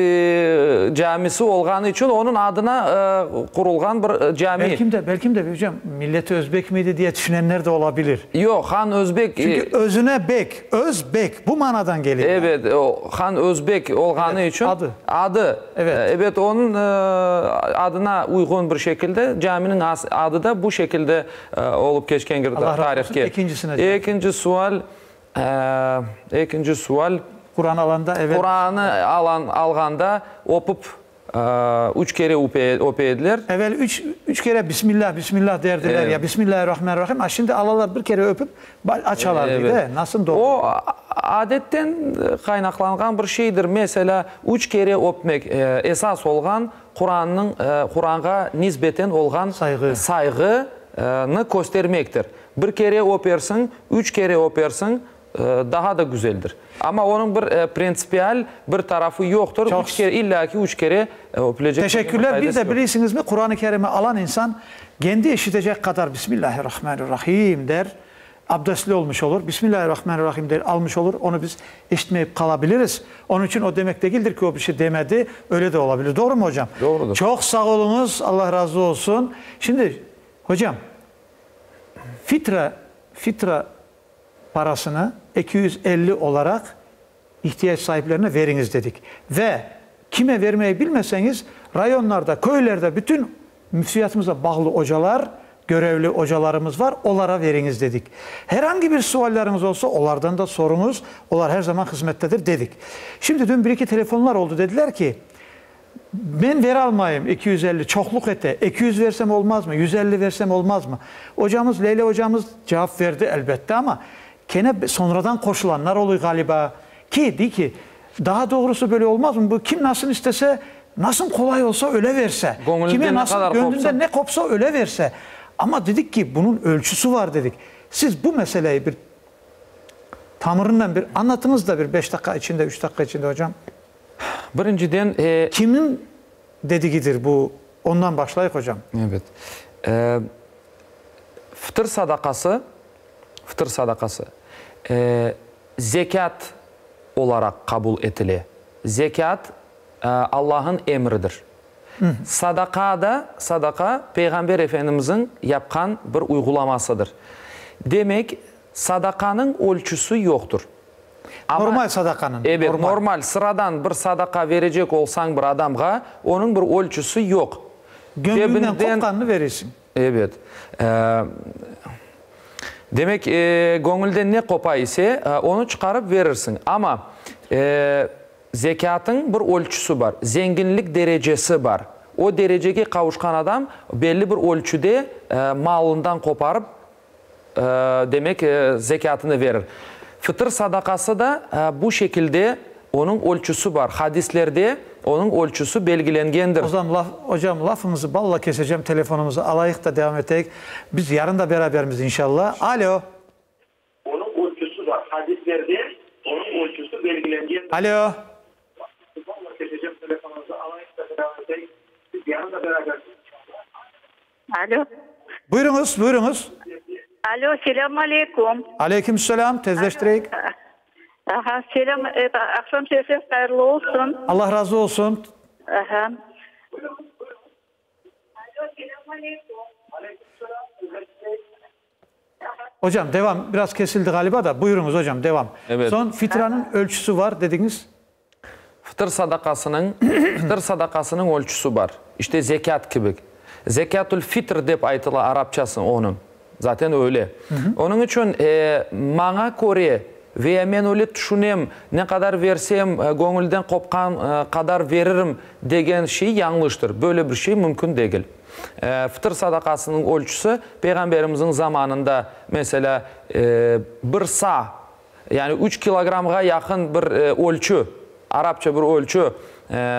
camisi olğanı için onun adına kurulgan bir cami. Belki de hocam milleti Özbek miydi diye düşünenler de olabilir. Yok, Han Özbek. Çünkü özüne bek, Özbek bu manadan geliyor. Evet, o Han Özbek olğanı için adı. Evet, onun adına uygun bir şekilde caminin adı da bu şekilde olup geçken tarihte. İkinci sual Kur'an alanda evet. Kur'an'ı alganda opup 3 kere opeydiler. Evvel 3 kere Bismillah derdiler ya Bismillahirrahmanirrahim. Şimdi alalar bir kere öpüp açalar dedi. Nasıl doğru? O adetten kaynaklangan bir şeydir. Mesela 3 kere öpmek esas olgan Kur'an'a nispeten olgan saygını göstermektir. Bir kere öpersin, 3 kere öpersin daha da güzeldir. Ama onun bir prensipiyel bir tarafı yoktur. İllaki 3 kere öpülecek. Teşekkürler. Bir de bilirsiniz mi Kur'an-ı Kerim'i alan insan kendi işitecek kadar Bismillahirrahmanirrahim der. Abdestli olmuş olur. Bismillahirrahmanirrahim der almış olur. Onu biz işitmeyip kalabiliriz. Onun için o demek değildir ki o bir şey demedi. Öyle de olabilir. Doğru mu hocam? Doğrudur. Çok sağ olunuz. Allah razı olsun. Şimdi hocam fitra parasını 250 olarak ihtiyaç sahiplerine veriniz dedik. Ve kime vermeyi bilmeseniz rayonlarda, köylerde bütün müfsiyatımıza bağlı hocalar, görevli hocalarımız var. Onlara veriniz dedik. Herhangi bir sualleriniz olsa onlardan da sorunuz. Onlar her zaman hizmettedir dedik. Şimdi dün bir iki telefonlar oldu. Dediler ki ben ver almayayım 250 çokluk ete. 200 versem olmaz mı? 150 versem olmaz mı? Hocamız Leyla hocamız cevap verdi elbette ama gene sonradan koşulanlar oluyor galiba. Ki daha doğrusu böyle olmaz mı? Bu kim nasıl istese, nasıl kolay olsa öyle verse. Kime nasıl gönlünde ne kopsa öyle verse. Ama dedik ki bunun ölçüsü var dedik. Siz bu meseleyi bir tamırından bir anlatınız da bir 5 dakika içinde, 3 dakika içinde hocam. Birinciden kimin dediğidir bu? Ondan başlayık hocam. Evet. Fıtır sadakası zekat olarak kabul edilir. Zekat Allah'ın emridir. Sadaka Peygamber Efendimizin yapkan bir uygulamasıdır. Demek sadakanın ölçüsü yoktur. Ama, normal sadakanın. Evet, normal sıradan bir sadaka verecek olsan bir adamga onun bir ölçüsü yok. Gönlünden kopkanını verirsin. Evet. Demek gönülden ne kopa ise onu çıkarıp verirsin. Ama zekatın bir ölçüsü var. Zenginlik derecesi var. O dereceye kavuşkan adam belli bir ölçüde malından koparıp demek zekatını verir. Fıtır sadakası da bu şekilde onun ölçüsü var. Hadislerde onun ölçüsü belgilengendir. O zaman hocam lafımızı balla keseceğim, telefonumuzu alayık da devam edelim. Biz yarın da beraberiz inşallah. Alo. Onun ölçüsü var. Hadislerde onun ölçüsü belgilengendir. Alo. Balla keseceğim, telefonumuzu alayık da devam edelim. Biz yarın da beraberiz inşallah. Alo. Buyurunuz. Alo, selamun aleyküm. Aleykümselam, tezleştireyik. Aha, selam, akşam sesiniz hayırlı olsun. Allah razı olsun. Aha. Alo, selamun aleyküm. Hocam devam, biraz kesildi galiba da buyurunuz hocam devam. Evet. Son fitranın ölçüsü var dediniz. Fıtır sadakasının ölçüsü var. İşte zekat gibi. Zekatul fitr dep aytıla Arapçası onun. Zaten öyle. Onun için bana göre veya men öyle düşünem, ne kadar versem gönülden kopkan kadar veririm degen şey yanlıştır. Böyle bir şey mümkün değil. Fıtır sadakasının ölçüsü Peygamberimizin zamanında mesela bir sa, yani 3 kilogramga yakın bir ölçü Arapça bir ölçü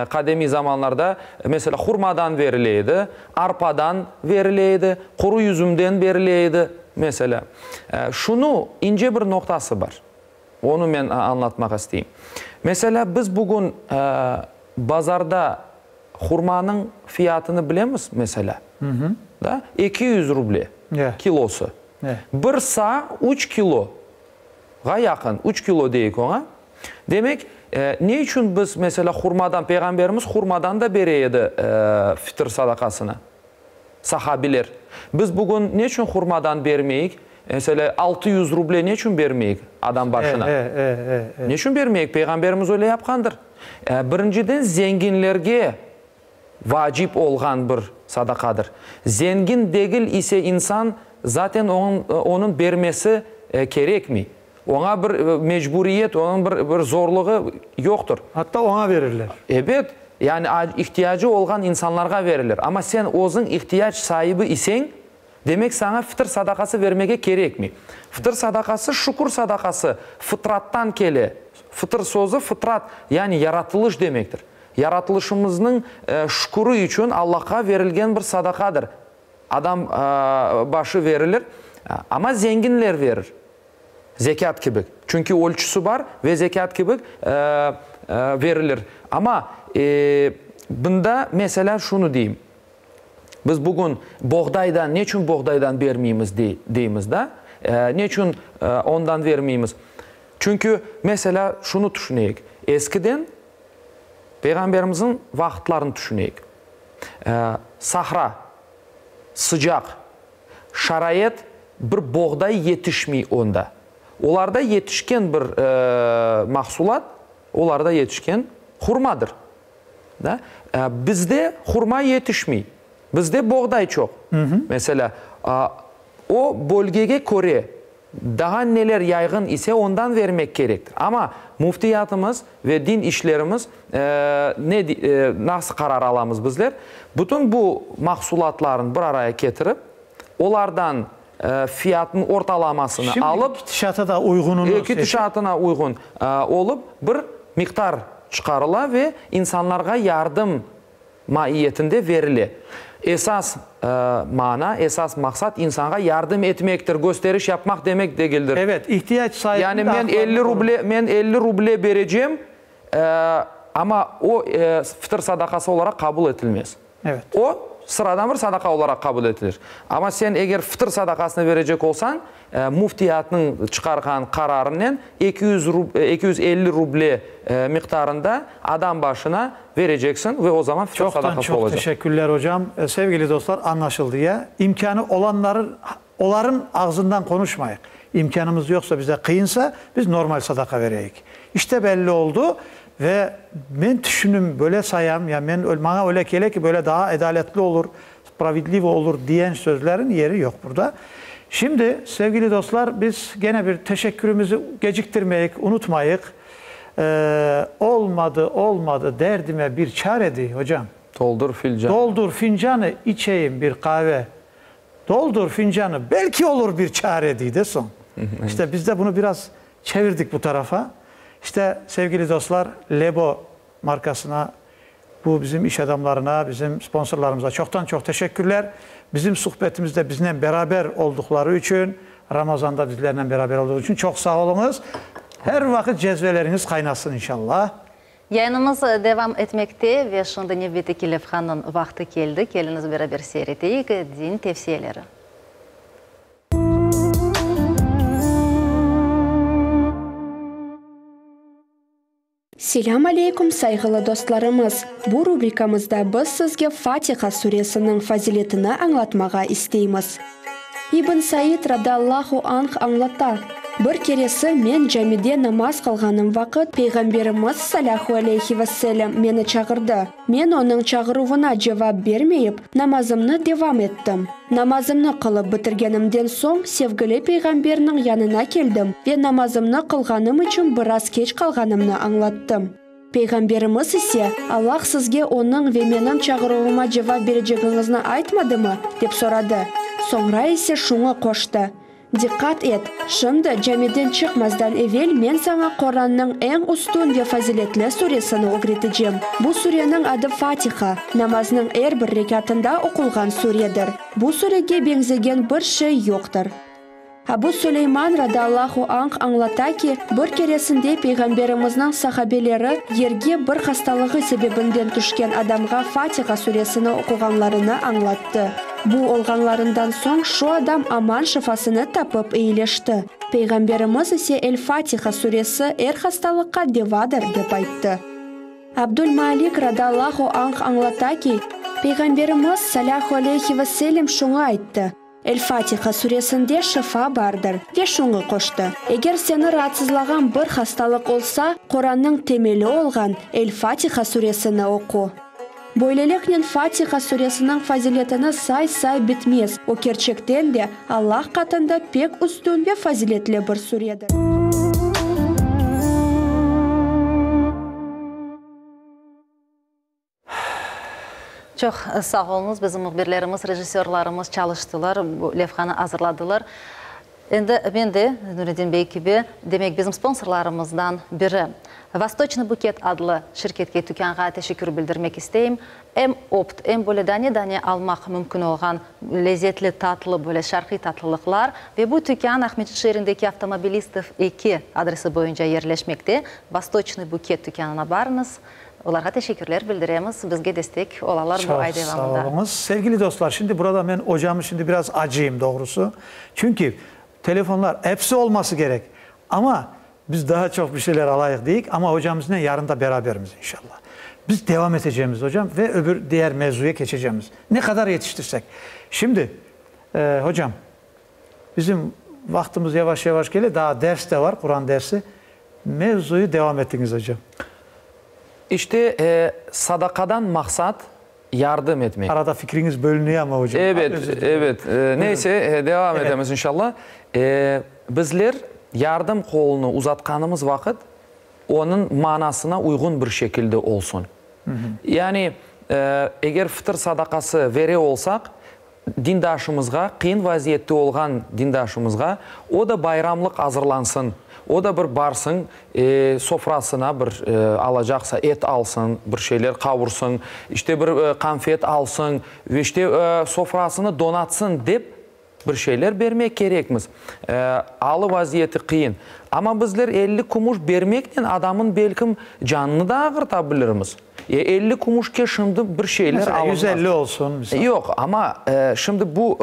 kademi zamanlarda mesela hurmadan verileydi, arpadan verileydi, kuru üzümden verileydi mesela. Şunu ince bir noktası var. Onu ben anlatmak isteyeyim. Mesela biz bugün bazarda hurmanın fiyatını bilemiz mesela. Da 200 ruble kilosu. Bir sağ 3 kiloga yakın, 3 kilo deyik ona. Demek ne için biz mesela hurmadan, Peygamberimiz hurmadan da bereydi fitr sadakasını? Sahabiler. Biz bugün ne için hurmadan vermeyik? Mesela 600 ruble ne için vermeyik adam başına? Ne için vermeyik? Peygamberimiz öyle yapkandır. Birinciden zenginlerge vacip olgan bir sadakadır. Zengin değil ise insan zaten onun vermesi gerek mi? Ona bir mecburiyet, onun bir zorluğu yoktur. Hatta ona verirler. Evet, yani ihtiyacı olan insanlara verilir. Ama sen özün ihtiyaç sahibi isen, demek sana fıtır sadakası vermeye gerek mi? Fıtır sadakası şükür sadakası, fıtrattan kele. Fıtır sözü fıtrat, yani yaratılış demektir. Yaratılışımızın şükürü için Allah'a verilgen bir sadakadır. Adam başı verilir ama zenginler verir. Zekat gibi. Çünkü ölçüsü var ve zekat gibi verilir. Ama bunda mesela şunu diyeyim. Biz bugün buğdaydan, ne için buğdaydan vermeyimiz deyimiz de? Ne için ondan vermeyimiz? Çünkü mesela şunu düşüneyik. Eskiden Peygamberimizin vaxtlarını düşüneyik. Sahra, sıcak, şarayet bir buğday yetişmiyor onda. Onlarda yetişken bir mahsulat, onlarda yetişken hurmadır. Bizde hurma yetişmiyor. Bizde buğday çok. Mesela o bölgeye göre daha neler yaygın ise ondan vermek gerektir. Ama muftiyatımız ve din işlerimiz nasıl karar alamız bizler? Bütün bu mahsulatların bir araya getirip onlardan fiyatın ortalamasını şimdi alıp gidişata da uygununu gidişatına uygun olup bir miktar çıkarıla ve insanlara yardım mahiyetinde verili. Esas mana, esas maksat insana yardım etmektir, gösteriş yapmak demek değildir. Evet, ihtiyaç sahibi. Yani ben 50 ruble vereceğim ama o fıtır sadakası olarak kabul edilmez. Evet. O sıradan bir sadaka olarak kabul edilir. Ama sen eğer fıtır sadakasını verecek olsan, muftiyatının çıkargan kararının 250 ruble miktarında adam başına vereceksin ve o zaman fıtır sadakası olacak. Çok teşekkürler hocam. Sevgili dostlar, anlaşıldı ya. İmkanı onların ağzından konuşmayın. İmkanımız yoksa, bize kıyınsa biz normal sadaka vereyik. İşte belli oldu. Ve ben düşünüm böyle sayam, ya ben bana öyle gele ki böyle daha adaletli olur, spravedliv olur diyen sözlerin yeri yok burada. Şimdi sevgili dostlar, biz gene bir teşekkürümüzü geciktirmeyik, unutmayık. Olmadı derdime bir çare di hocam. Doldur fincanı. Doldur fincanı, içeyim bir kahve. Doldur fincanı, belki olur bir çare di de son. İşte biz de bunu biraz çevirdik bu tarafa. İşte sevgili dostlar, Lebo markasına, bu bizim iş adamlarına, bizim sponsorlarımıza çoktan çok teşekkürler. Bizim sohbetimizde bizimle beraber oldukları için, Ramazan'da bizlerle beraber olduğu için çok sağ olunuz. Her vakit cezveleriniz kaynasın inşallah. Yayınımız devam etmekte ve şimdi Nevbet Ekilevxan'ın vakti geldi. Geliniz beraber seyreteyik din tavsiyeleri. Selam aleykum saygılı dostlarımız. Bu rubrikamızda biz sizge Fatiha suresinin faziletini anlatmağa isteyimiz. İbn Said radallahu anh anlatar. Bir keresi men camide namaz kılganım vakit Peygamberimiz sallallahu aleyhi ve sellem meni çağırdı. Men onun çağıruvuna cevap vermeyip namazımını devam ettim. Namazımını kılıp bitirgenimden son sevgili Peygamberinin yanına geldim ve namazımını kılganım için biraz geç kalganımını anlattım. Peygamberimiz ise Allah sizge onun ve menin çağıruvuma cevap vereceğinizni aytmadı mı? Dep soradı. Sonra ise şunu koştu. Dikkat et, şimdi camiden çıkmazdan evvel men sana Kur'an'ın en ustun ve faziletli suresini öğreteceğim. Bu surenin adı Fatiha, namazının her bir rekatında okulgan suredir. Bu surege benzegen bir şey yoktur. Abu Süleyman radallahu anh anlata ki, bir keresinde Peygamberimizin sahabeleri yerge bir hastalığı sebebinden düşken adamga Fatiha suresini okuganlarını anlattı. Bu olganlarından soň şu adam aman şifasını tapıp iyileşti. Peygamberimiz ise El-Fatiha suresi er hastalıkka devadır dep aytdı. Abdülmalik radallahu anh anlata ki, Peygamberimiz sallallahu aleyhi ve sellem şunu aytdı. El-Fatiha suresinde şifa bardır ve şunu koştu. Eğer seni rahatsızlagan bir hastalık olsa, Kur'an'ın temeli olgan El-Fatiha suresini oku. Böylelikle Fatiha suresinin faziletine say bitmez. O gerçekten de Allah katında pek üstün ve faziletli bir suredir. Çok sağ olunuz. Bizim muhbirlerimiz, rejissörlerimiz çalıştılar, bu levhanı hazırladılar. Endi ben de Nureddin Bey gibi demek bizim sponsorlarımızdan biri Vostochny Buket adlı şirketke tükanga teşekkür bildirmek isteyim. Hem opt, hem böyle dane almak mümkün olan lezzetli tatlı böyle şarkı tatlılıklar ve bu tükkan Ahmet şehrindeki Avtomobilistov 2 adresi boyunca yerleşmekte. Vostochny Buket tükkanına barınız. Onlara teşekkürler bildiremiz. Bizge destek olallar bu ay devamında. Sağ olunuz. Sevgili dostlar, şimdi burada ben hocamı şimdi biraz acıyım doğrusu. Çünkü telefonlar hepsi olması gerek. Ama biz daha çok bir şeyler alayık değil. Ama hocamızla yarın da beraberiz inşallah. Biz devam edeceğimiz hocam ve öbür diğer mevzuya geçeceğimiz. Ne kadar yetiştirsek. Şimdi hocam bizim vaktimiz yavaş yavaş geliyor. Daha ders de var, Kur'an dersi. Mevzuyu devam ettiniz hocam. İşte sadakadan maksat yardım etmek. Arada fikriniz bölünüyor ama hocam. Evet. Neyse devam edemiz inşallah. Bizler yardım kolunu uzatkanımız vakit onun manasına uygun bir şekilde olsun. Yani eğer fıtır sadakası vere olsak dindaşımızga, kıyın vaziyette olgan dindaşımızga o da bayramlık hazırlansın. O da bir barsın, sofrasına bir alacaksa et alsın, bir şeyler kavursun, işte bir konfet alsın ve işte sofrasını donatsın deyip bir şeyler vermek gerekmiz. Alı vaziyeti kıyın. Ama bizler 50 kumuş vermekten adamın belki canını da ağırtabiliriz. 50 kumuşke şimdi bir şeyler mesela alınmaz. 150 olsun. Mesela. Yok ama şimdi bu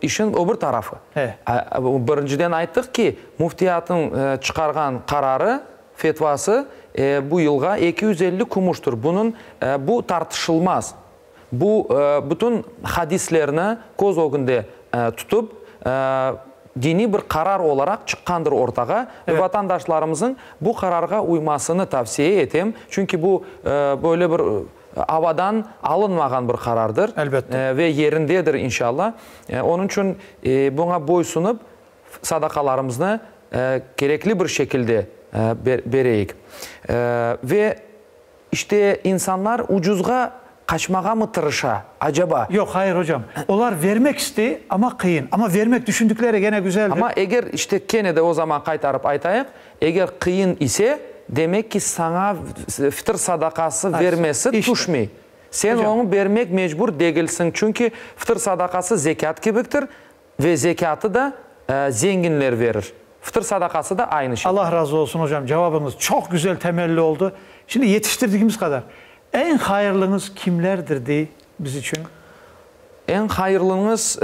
işin öbür tarafı. Birinciden ayttık ki muftiyatın çıkargan kararı, fetvası bu yılga 250 kumuştur. Bunun bu tartışılmaz. Bu bütün hadislerini göz önünde tutup dini bir karar olarak çıkandır ortağa. Evet. Vatandaşlarımızın bu kararga uymasını tavsiye ettim. Çünkü bu böyle bir havadan alınmagan bir karardır. Elbette. Ve yerindedir inşallah. Onun için buna boysunup sadakalarımızı gerekli bir şekilde bereyik. Ve işte insanlar ucuzga kaçmağa mı tırışa acaba? Yok hayır hocam. Onlar vermek istiyor ama kıyın. Ama vermek düşündükleri gene güzeldir. Ama eğer işte gene de o zaman kaytarıp aytayık. Eğer kıyın ise demek ki sana fitr sadakası vermesi işte tuşmay. Sen hocam, onu vermek mecbur değilsin. Çünkü fitr sadakası zekat gibidir ve zekatı da zenginler verir. Fitr sadakası da aynı şey. Allah razı olsun hocam. Cevabınız çok güzel temelli oldu. Şimdi yetiştirdiğimiz kadar. En hayırlınız kimlerdir diye biz için? En hayırlınız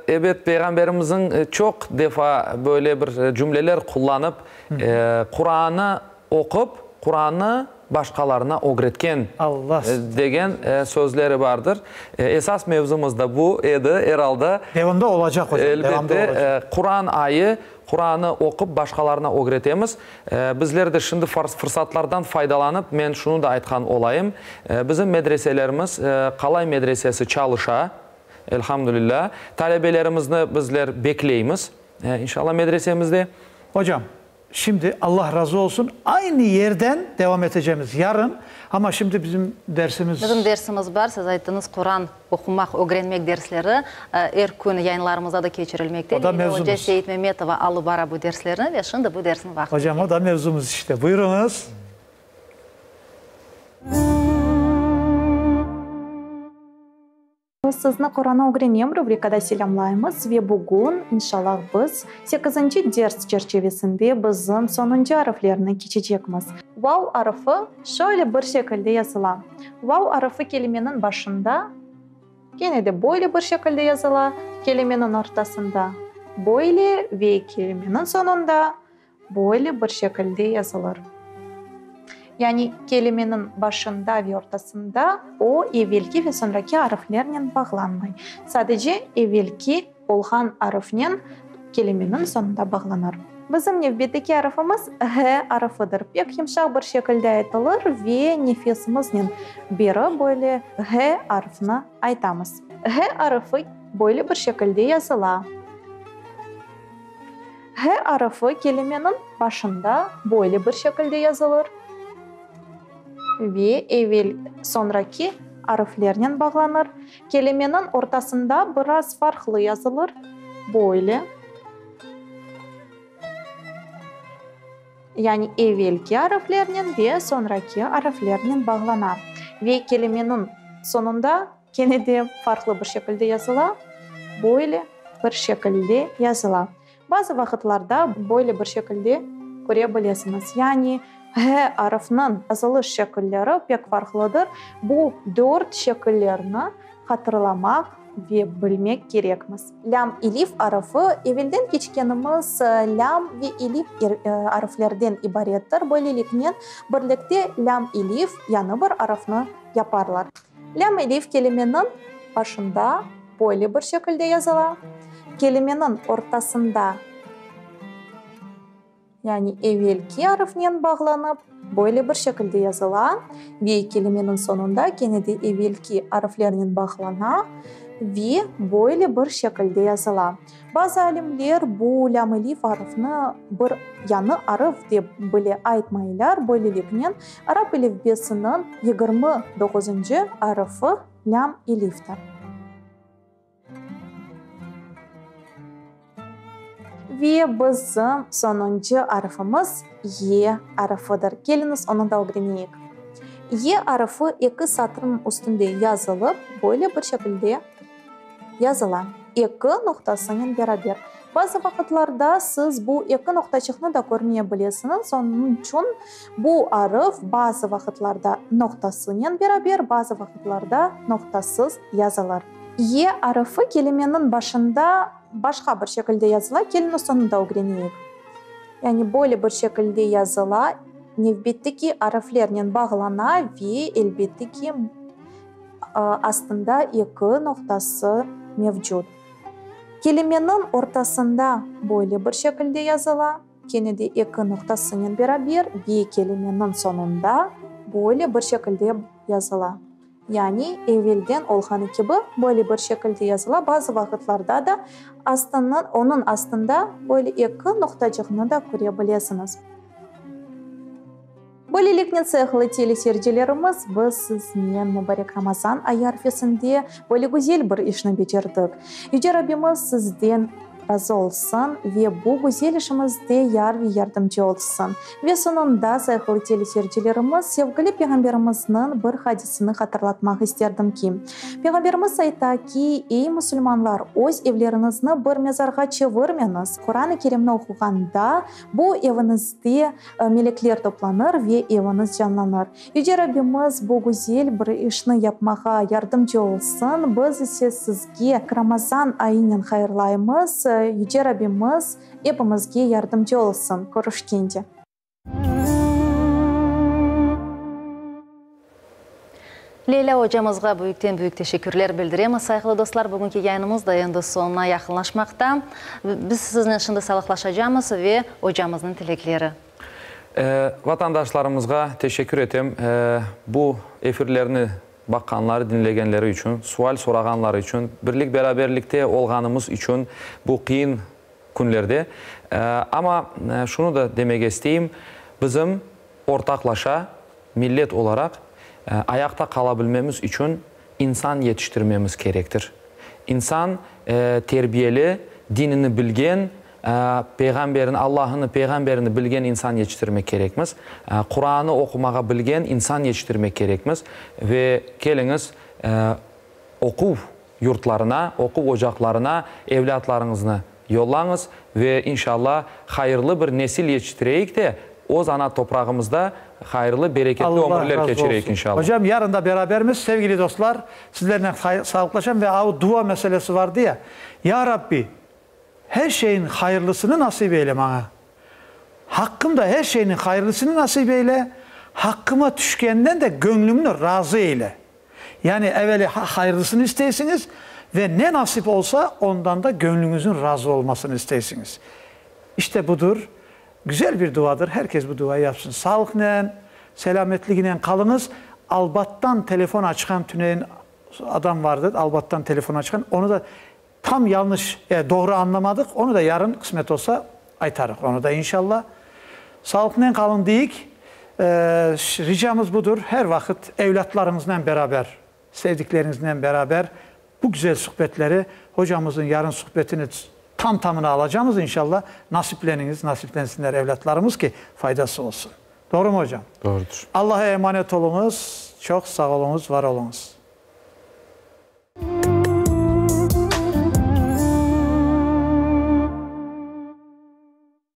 evet Peygamberimizin çok defa böyle bir cümleler kullanıp Kur'an'ı okup Kur'an'ı başkalarına öğretken degen sözleri vardır. Esas mevzumuz da bu edi herhalde. Devamda olacak hocam. Elbette Kur'an ayı Kur'an'ı okup başkalarına öğretemiz. Bizler de şimdi fırsatlardan faydalanıp ben şunu da aytkan olayım. Bizim medreselerimiz Kalay Medresesi çalışa. Elhamdülillah. Talebelerimizni bizler bekleyimiz. İnşallah medresemizde. Hocam şimdi Allah razı olsun aynı yerden devam edeceğimiz yarın. Ama şimdi bizim dersimiz... Bizim dersimiz var. Siz ayttınız Kur'an okumak, öğrenmek dersleri her gün yayınlarımızda da geçirilmekte. O da mevzumuz. Hoca Seyit Mehmetova alıp bara bu derslerini ve şimdi bu dersin vakti. Hocam o da mevzumuz işte. Buyurunuz. Sizni Kur'an'a öğreneyim rubrikada selamlayımız ve bugün inşallah biz 8. ders çerçevesinde bizim sonuncu harflerini geçeceğimiz. Vav harfi şöyle bir şekilde yazılan. Vav harfi kelimenin başında gene de böyle bir şekilde yazılan. Kelimenin ortasında böyle ve kelimenin sonunda böyle bir şekilde yazılır. Yani kelimenin başında ve ortasında o evvelki ve sonraki harflerle bağlanmay. Sadece evvelki olğan harfinin kelimenin sonunda bağlanır. Bizim nefbetteki harfimiz H harfidir. Pek yumuşak bir şekilde aytılır ve nefesimizin biri böyle H harfini aytamız. H harfi böyle bir şekilde yazıla. H harfi kelimenin başında böyle bir şekilde yazılır. Ve evvel sonraki harflerle bağlanır. Kelimenin ortasında biraz farklı yazılır. Böyle. Yani evvelki harflerle ve sonraki harflerle bağlanır. Ve kelimenin sonunda gene de farklı bir şekilde yazılır. Böyle bir şekilde yazılır. Bazı vakitlarda böyle bir şekilde görebilirsiniz. Yani H harfinin yazılış şekilleri pek farklıdır. Bu 4 şekillerini hatırlamak ve bilmek gerekmez. Lam elif harfi evvelden geçkenimiz lam ve elif harflerden ibarettir. Böylelikle birlikte lam elif yani bir harfini yaparlar. Lam elif kelimenin başında böyle bir şekilde yazılır. Kelimenin ortasında yani evvelki harfle bağlanıp böyle bir şekilde yazılan ve kelimenin sonunda gene de evvelki harflerle bağlanan ve böyle bir şekilde yazılan. Bazı alimler bu lam elif harfini bir yanı harf diye bile aytmaylar. Böylelikle Arap alifbesinin 29. harfi lam eliftir. Ve bizim sonuncu harfimiz Y harfidir. Geliniz onu da öğreneyik. Y harfi iki satırın üstünde yazılıp böyle bir şekilde yazılan. İki noktasının beraber. Bazı vakitlarda siz bu iki noktacıkını da görmeyebilirsiniz. Onun için bu harf bazı vakitlarda noktasının beraber, bazı vakitlarda noktasız yazılır. Y harfi kelimenin başında başka bir şekilde yazıla, kelime sonunda öğreneyik. Yani böyle bir şekilde yazıla, nefbetteki harflerle bağlana ve elbette ki aslında iki noktası mevcut. Kelimenin ortasında böyle bir şekilde yazıla, gene de iki noktasının beraber ve kelimenin sonunda böyle bir şekilde yazıla. Yani evvelden olğanı gibi böyle bir şekilde yazıla. Bazı vakitlarda da onun aslında böyle iki noktacığını da görebilirsiniz. Böylelikle sevgili teleseyircilerimiz, biz sizden mübarek Ramazan ayı arifesinde böyle güzel bir işini bitirdik. Yüce Rabbimiz sizden razı olsun ve bu güzel işimizde yar ve yardımcı olsun. Ve sonunda sevgili teleseyircilerimiz, sevgili Peygamberimizin bir hadisini hatırlatmak isterdim ki, Peygamberimiz ayta ki, ey Müslümanlar, öz evlerinizni bir mezarga çevirmeniz. Kur'an-ı Kerimni okuganda bu evinizde melekler toplanır ve eviniz canlanır. Yüce Rabbimiz bu güzel bir işini yapmağa yardımcı olsun. Biz ise sizge Ramazan ayının hayırlayımız. Yüce Rabbimiz hepimizge yardımcı olsun. Görüşkence. Leyla hocamızga büyükten büyük teşekkürler bildiremiz. Saygılı dostlar, bugünkü yayınımız da endi sonuna yakınlaşmakta. Biz sizinle şimdi salıklaşacağımız ve hocamızın dilekleri. Vatandaşlarımızga teşekkür etim. Bu efirlerini bakkanları, dinleyenleri için, sual soraganları için, birlik beraberlikte olganımız için, bu kıyın günlerde. Ama şunu da demek isteyeyim, bizim ortaklaşa millet olarak ayakta kalabilmemiz için insan yetiştirmemiz gerektir. İnsan terbiyeli, dinini bilgen, peygamberini, Allah'ını, peygamberini bilgen insan yetiştirmek gerekmez. Kur'an'ı okumağa bilgen insan yetiştirmek gerekmez. Ve geliniz okuv yurtlarına, okuv ocaklarına evlatlarınızı yollanız ve inşallah hayırlı bir nesil yetiştireyik de o ana toprağımızda hayırlı, bereketli ömürler geçireyik inşallah. Hocam yarın da beraberiz sevgili dostlar. Sizlerle sağlıklaşan ve o dua meselesi vardı ya. Ya Rabbi her şeyin hayırlısını nasip eyle bana. Hakkımda her şeyin hayırlısını nasip eyle. Hakkıma düşkenden de gönlümünü razı eyle. Yani evveli hayırlısını isteysiniz ve ne nasip olsa ondan da gönlünüzün razı olmasını isteysiniz. İşte budur. Güzel bir duadır. Herkes bu duayı yapsın. Sağlıkla, selametliğine kalınız. Albat'tan telefon açan tüneyin adam vardı. Albat'tan telefon açan. Onu da tam yanlış, doğru anlamadık. Onu da yarın kısmet olsa aytarık. Onu da inşallah. Sağlıkla kalın deyik. Ricamız budur. Her vakit evlatlarınızla beraber, sevdiklerinizle beraber bu güzel sohbetleri, hocamızın yarın sohbetini tamını alacağımız inşallah. Nasiplensinler evlatlarımız ki faydası olsun. Doğru mu hocam? Doğrudur. Allah'a emanet olunuz. Çok sağ olunuz, var olunuz.